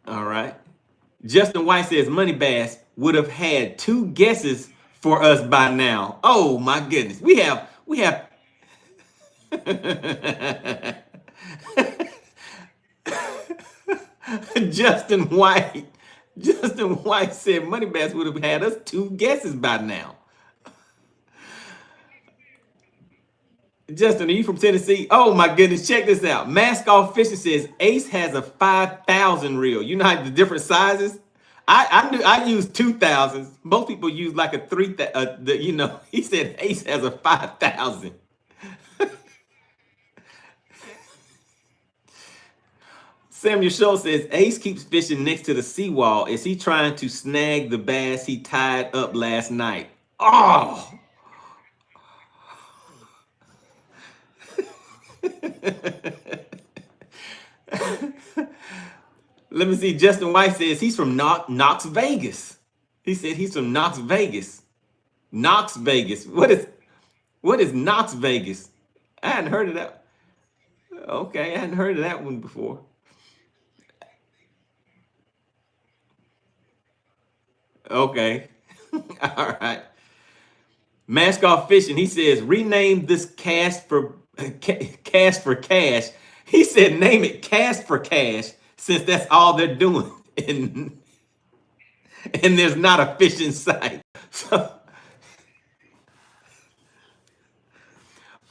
All right. Justin White says Money Bass would have had 2 guesses for us by now. Oh my goodness. We have Justin White. Justin White said Money Bass would have had us 2 guesses by now. Justin, are you from Tennessee? Oh my goodness, check this out. Mask Off Fishing says Ace has a 5,000 reel. You know how the different sizes? I use 2,000s. Most people use like a 3,000. He said Ace has a 5,000. Samuel Schultz says Ace keeps fishing next to the seawall. Is he trying to snag the bass he tied up last night? Oh, let me see. Justin White says he's from Knox, Vegas. He said he's from Knox, Vegas. Knox, Vegas. What is Knox, Vegas? I hadn't heard of that. Okay, I hadn't heard of that one before. Okay. All right. Mask Off Fishing. He says rename this cast for cash. He said name it Cast for Cash since that's all they're doing, and there's not a fish in sight. So,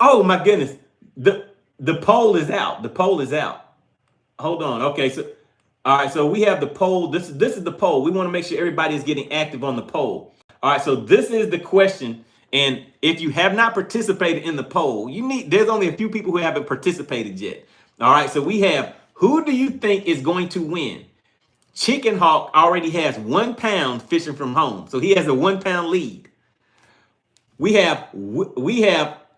oh my goodness, the poll is out. The poll is out. Hold on. Okay, so all right, so we have the poll. This is the poll. We want to make sure everybody is getting active on the poll. All right, so this is the question. And if you have not participated in the poll, there's only a few people who haven't participated yet. All right, so we have who do you think is going to win? Chickenhawk already has 1 pound fishing from home. So he has a 1 pound lead. We have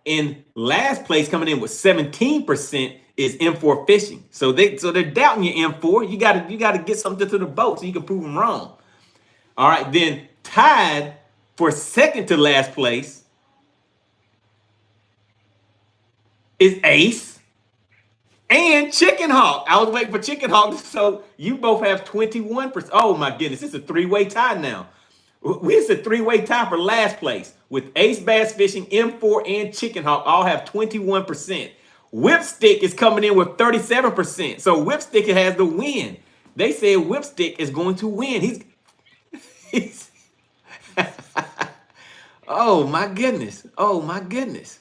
in last place coming in with 17% is M4 Fishing. So they're doubting your M4. You gotta get something to the boat so you can prove them wrong. All right, then tied for second to last place is Ace and Chickenhawk. I was waiting for Chickenhawk, so you both have 21%. Oh my goodness, it's a 3-way tie now. It's a 3-way tie for last place with Ace Bass Fishing, M4, and Chickenhawk all have 21%. WhipStick is coming in with 37%. So WhipStick has the win. They said WhipStick is going to win. He's oh my goodness. Oh my goodness.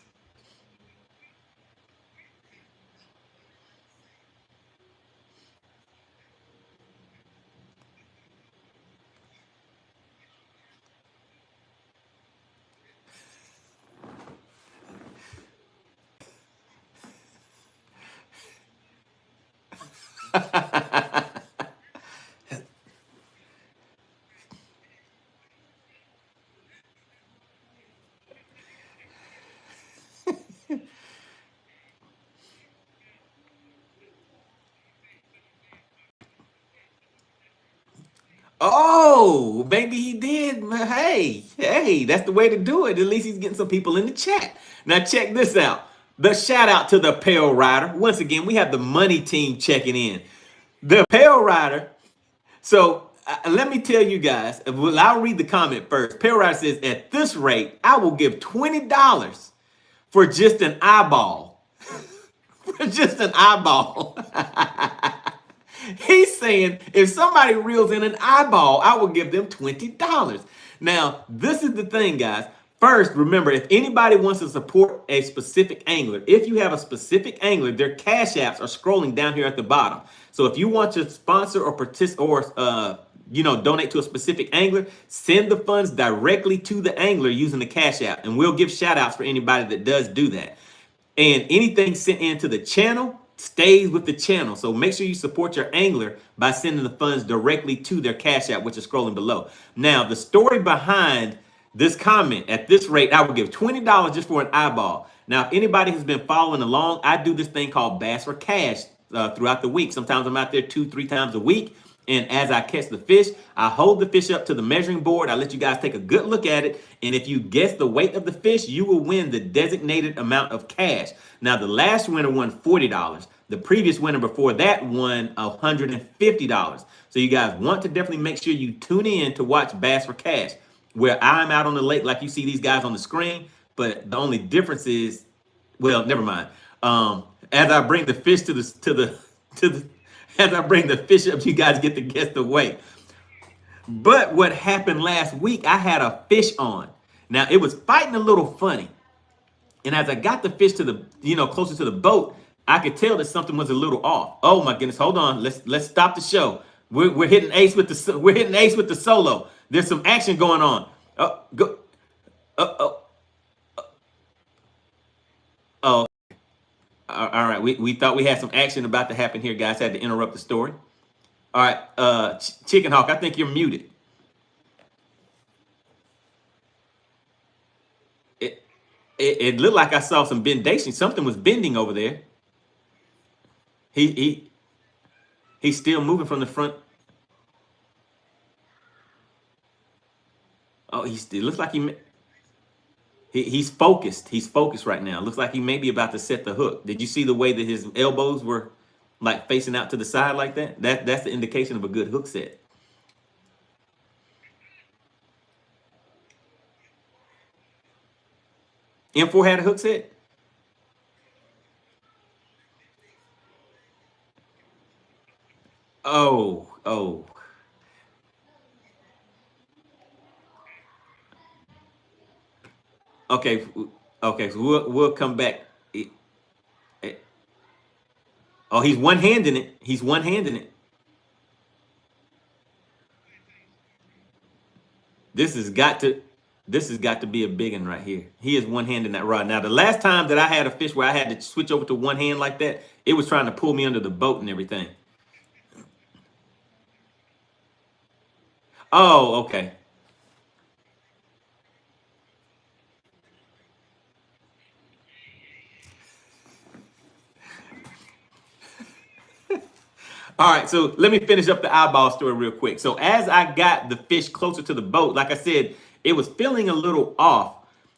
Oh, maybe he did. Hey, that's the way to do it. At least he's getting some people in the chat. Now check this out. The shout out to the Pale Rider. Once again, we have the money team checking in. The Pale Rider. So let me tell you guys. Well, I'll read the comment first. Pale Rider says, at this rate, I will give $20 for just an eyeball. For just an eyeball. He's saying if somebody reels in an eyeball, I will give them $20. Now, this is the thing, guys. First, remember, if anybody wants to support a specific angler, if you have a specific angler, their cash apps are scrolling down here at the bottom. So if you want to sponsor or participate or donate to a specific angler, send the funds directly to the angler using the cash app, and we'll give shout outs for anybody that does do that. And anything sent into the channel stays with the channel. So make sure you support your angler by sending the funds directly to their Cash App, which is scrolling below. Now, the story behind this comment, at this rate, I would give $20 just for an eyeball. Now, if anybody has been following along, I do this thing called Bass for Cash throughout the week. Sometimes I'm out there 2-3 times a week. And as I catch the fish, I hold the fish up to the measuring board. I let you guys take a good look at it. And if you guess the weight of the fish, you will win the designated amount of cash. Now, the last winner won $40. The previous winner before that won $150. So you guys want to definitely make sure you tune in to watch Bass for Cash, where I'm out on the lake like you see these guys on the screen. But the only difference is, well, never mind. As I bring the fish to the as I bring the fish up, you guys get to guess the weight. But what happened last week, I had a fish on. Now, it was fighting a little funny. And as I got the fish to the, closer to the boat, I could tell that something was a little off. Oh my goodness, hold on. Let's stop the show. We're hitting ace with the solo. There's some action going on. Go. Oh. All right, we thought we had some action about to happen here, guys. Had to interrupt the story. All right, Chickenhawk, I think you're muted. It looked like I saw some bendation. Something was bending over there. He's still moving from the front. Oh, it looks like he's focused. He's focused right now. Looks like he may be about to set the hook. Did you see the way that his elbows were like facing out to the side like that? That's the indication of a good hook set. M4 had a hook set? Oh. Okay, so we'll come back. Oh, he's one-handing it. He's one-handing it. This has got to be a big one right here. He is one-handing that rod. Now, the last time that I had a fish where I had to switch over to one hand like that, it was trying to pull me under the boat and everything. Oh, okay. All right, so let me finish up the eyeball story real quick. So as I got the fish closer to the boat, like I said, it was feeling a little off.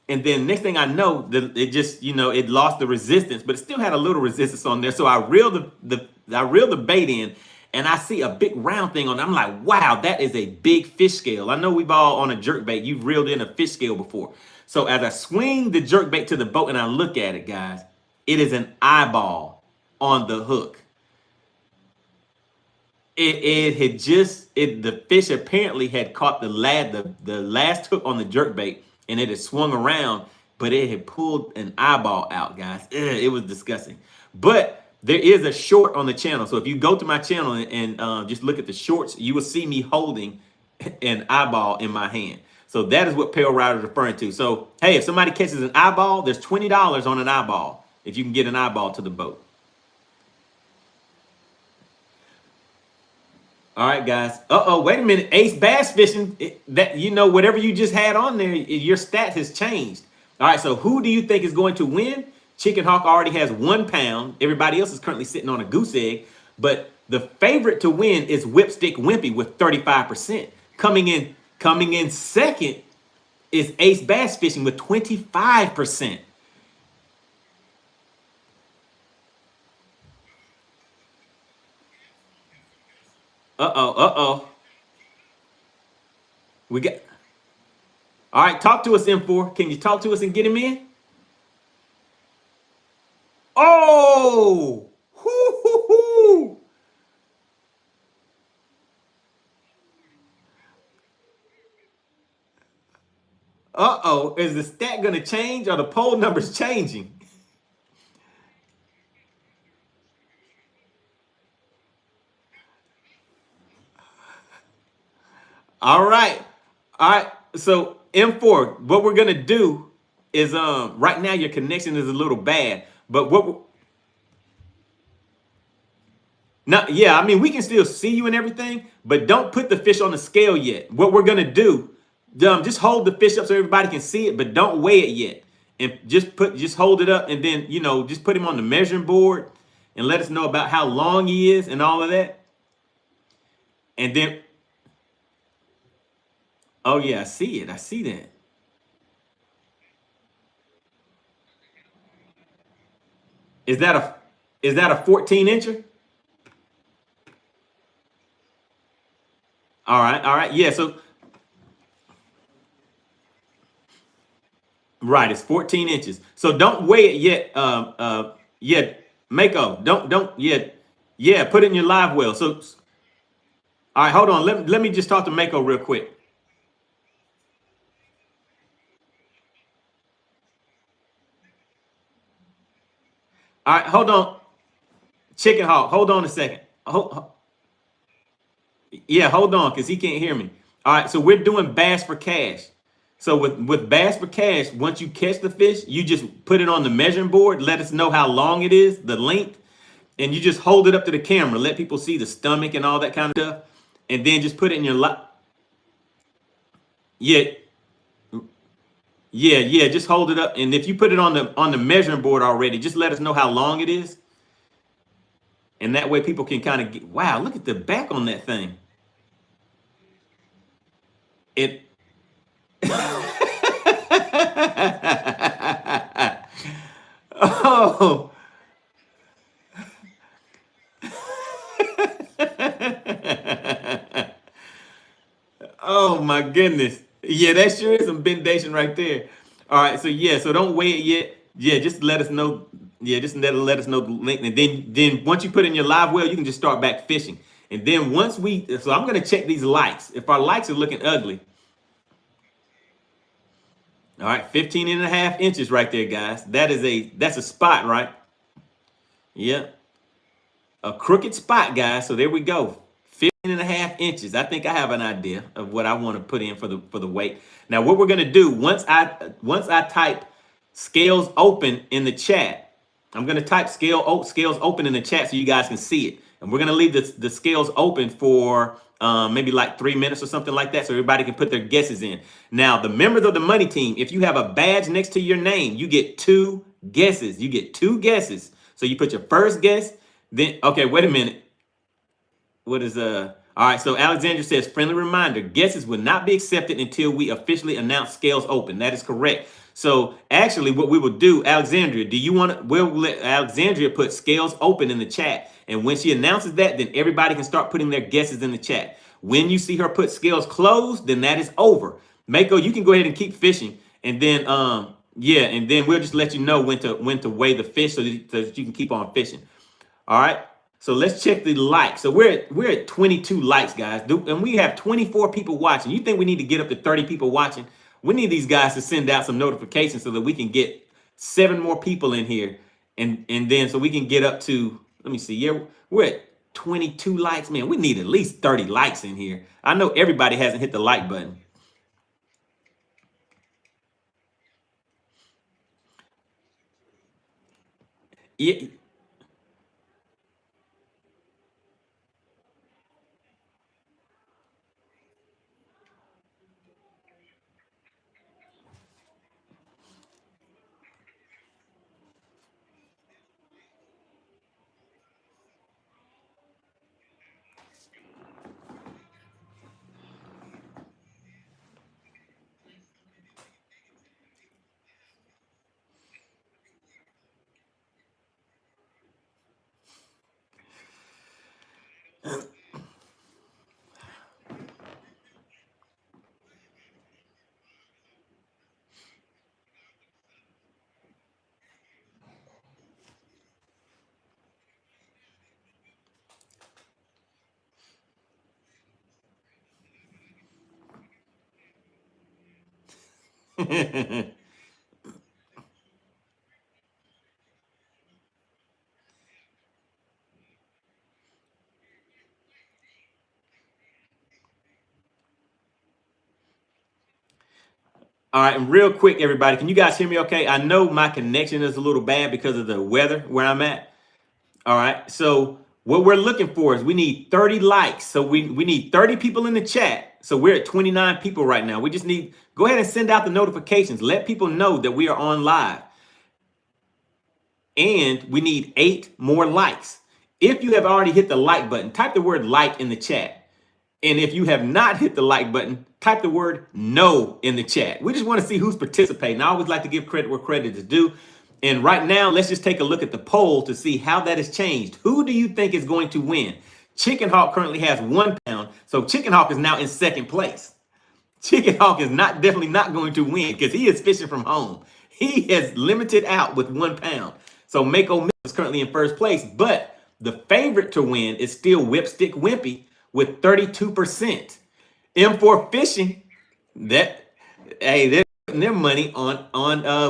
And then next thing I know, it just, it lost the resistance, but it still had a little resistance on there. So I reeled the bait in, and I see a big round thing on it. I'm like, wow, that is a big fish scale. I know we've all on a jerk bait, you've reeled in a fish scale before. So as I swing the jerk bait to the boat and I look at it, guys, it is an eyeball on the hook. The fish apparently had caught the last hook on the jerkbait, and it had swung around, but it had pulled an eyeball out, guys. It was disgusting. But there is a short on the channel. So if you go to my channel and just look at the shorts, you will see me holding an eyeball in my hand. So that is what Pale Rider is referring to. So, hey, if somebody catches an eyeball, there's $20 on an eyeball if you can get an eyeball to the boat. All right, guys. Wait a minute. Ace bass fishing, whatever you just had on there, your stat has changed. All right, so who do you think is going to win? Chickenhawk already has 1 pound. Everybody else is currently sitting on a goose egg. But the favorite to win is WhipStick Wimpye with 35%. Coming in second is Ace Bass Fishing with 25%. We got. All right, talk to us, M4. Can you talk to us and get him in? Oh! Hoo-hoo-hoo! Is the stat going to change or the poll numbers changing? All right. So M4, what we're gonna do is right now your connection is a little bad, but No, yeah, I mean, we can still see you and everything, but don't put the fish on the scale yet. What we're gonna do, just hold the fish up so everybody can see it, but don't weigh it yet. And just hold it up, and then just put him on the measuring board, and let us know about how long he is and all of that. And then, oh yeah, I see it. I see that. Is that a is that a 14 incher? All right, yeah. So right, it's 14 inches. So don't weigh it yet. Yet, Mako, don't yet. Yeah, put it in your live well. So, all right, hold on. Let me just talk to Mako real quick. All right, hold on. Chickenhawk, hold on a second. Yeah, hold on, because he can't hear me. All right, so we're doing bass for cash. So with bass for cash, once you catch the fish, you just put it on the measuring board. Let us know how long it is, the length, and you just hold it up to the camera. Let people see the stomach and all that kind of stuff, and then just put it in your yeah, yeah. Just hold it up, and if you put it on the measuring board already, just let us know how long it is, and that way people can kind of get. Wow, look at the back on that thing. It. Oh. Oh my goodness. Yeah, that sure is some bendation right there. All right, so yeah, so don't weigh it yet. Yeah, just let us know. Yeah, just let us know the length, and then once you put in your live well, you can just start back fishing. And then so I'm gonna check these likes. If our likes are looking ugly, all right, 15 and a half inches right there, guys. That's a spot, right? Yep. A crooked spot, guys. So there we go. 15 and a half inches. I think I have an idea of what I want to put in for the weight. Now, what we're gonna do once I type scales open in the chat, I'm gonna type scales open in the chat so you guys can see it. And we're gonna leave the scales open for maybe like 3 minutes or something like that, so everybody can put their guesses in. Now, the members of the money team, if you have a badge next to your name, you get 2 guesses. You get 2 guesses. So you put your first guess, then okay, wait a minute. What is all right, so Alexandra says, friendly reminder, guesses will not be accepted until we officially announce scales open. That is correct. So actually what we will do, Alexandria, do you want to, we'll let Alexandria put scales open in the chat. And when she announces that, then everybody can start putting their guesses in the chat. When you see her put scales closed, then that is over. Mako, you can go ahead and keep fishing. And then yeah, and then we'll just let you know when to weigh the fish so that you can keep on fishing. All right. So let's check the likes. So we're at 22 likes, guys. And we have 24 people watching. You think we need to get up to 30 people watching? We need these guys to send out some notifications so that we can get 7 more people in here. And then so we can get up to, let me see. Yeah, we're at 22 likes. Man, we need at least 30 likes in here. I know everybody hasn't hit the like button. Yeah. All right, and real quick, everybody, can you guys hear me okay? I know my connection is a little bad because of the weather where I'm at. All right, so What we're looking for is we need 30 likes. So we need 30 people in the chat. So we're at 29 people right now. We just need, go ahead and send out the notifications. Let people know that we are on live. And we need 8 more likes. If you have already hit the like button, type the word like in the chat. And if you have not hit the like button, type the word no in the chat. We just want to see who's participating. I always like to give credit where credit is due. And right now, let's just take a look at the poll to see how that has changed. Who do you think is going to win? Chickenhawk currently has 1 pound. So Chickenhawk is now in second place. Chickenhawk is definitely not going to win because he is fishing from home. He has limited out with 1 pound. So Mako is currently in first place, but the favorite to win is still WhipStick Wimpye with 32%. M4 Fishing, they're putting their money on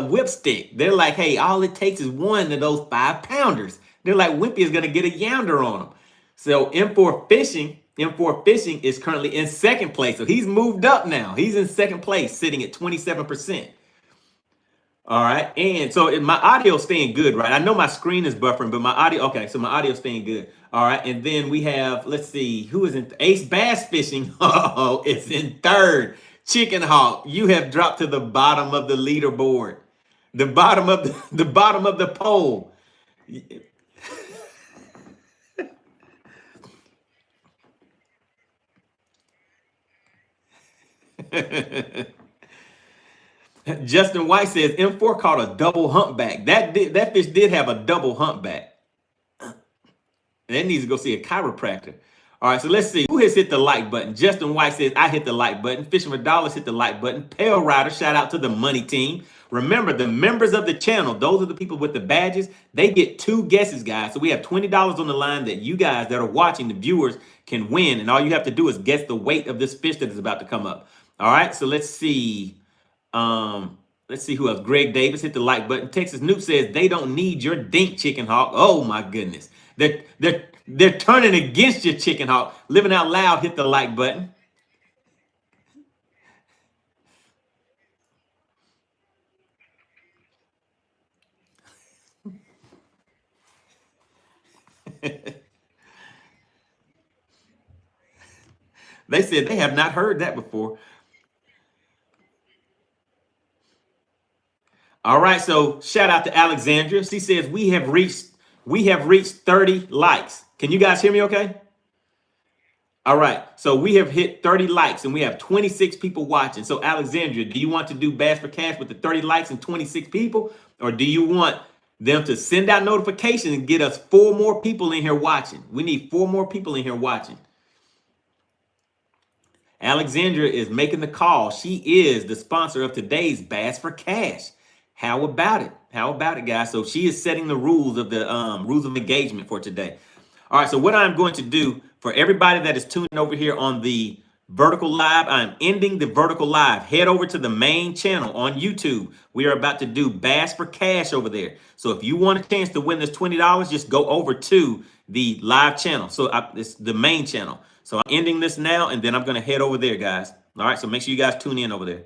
WhipStick. They're like, hey, all it takes is 1 of those 5-pounders. They're like, Wimpye is gonna get a younder on them. So M4 Fishing is currently in second place. So he's moved up now. He's in second place, sitting at 27%. All right, and so my audio staying good, right? I know my screen is buffering, but my audio, okay, so my audio staying good. All right, and then we have, let's see, who is in Ace Bass Fishing? Oh, it's in third. Chickenhawk, you have dropped to the bottom of the leaderboard, the bottom of the bottom of the poll. Justin White says M4 caught a double humpback. That fish did have a double humpback. That needs to go see a chiropractor. All right, so let's see who has hit the like button. Justin White says I hit the like button. Fisherman Dollars hit the like button. Pale Rider, shout out to the money team. Remember, the members of the channel, those are the people with the badges, they get 2 guesses, guys. So we have $20 on the line that you guys that are watching, the viewers, can win. And all you have to do is guess the weight of this fish that is about to come up. All right, so let's see. Let's see who else. Greg Davis hit the like button. Texas Noob says they don't need your dink, Chickenhawk. Oh my goodness. They're turning against you, Chickenhawk. Living Out Loud hit the like button. They said they have not heard that before. All right, so shout out to Alexandria. She says we have reached 30 likes. Can you guys hear me okay? All right, so we have hit 30 likes and we have 26 people watching. So Alexandria, do you want to do Bass for Cash with the 30 likes and 26 people? Or do you want them to send out notifications and get us 4 more people in here watching? We need 4 more people in here watching. Alexandria is making the call. She is the sponsor of today's Bass for Cash. How about it? How about it, guys? So she is setting the rules of the rules of engagement for today. All right, so what I'm going to do for everybody that is tuning over here on the vertical live, I'm ending the vertical live. Head over to the main channel on YouTube. We are about to do Bass for Cash over there. So if you want a chance to win this $20, just go over to the live channel. So it's the main channel. So I'm ending this now, and then I'm going to head over there, guys. All right, so make sure you guys tune in over there.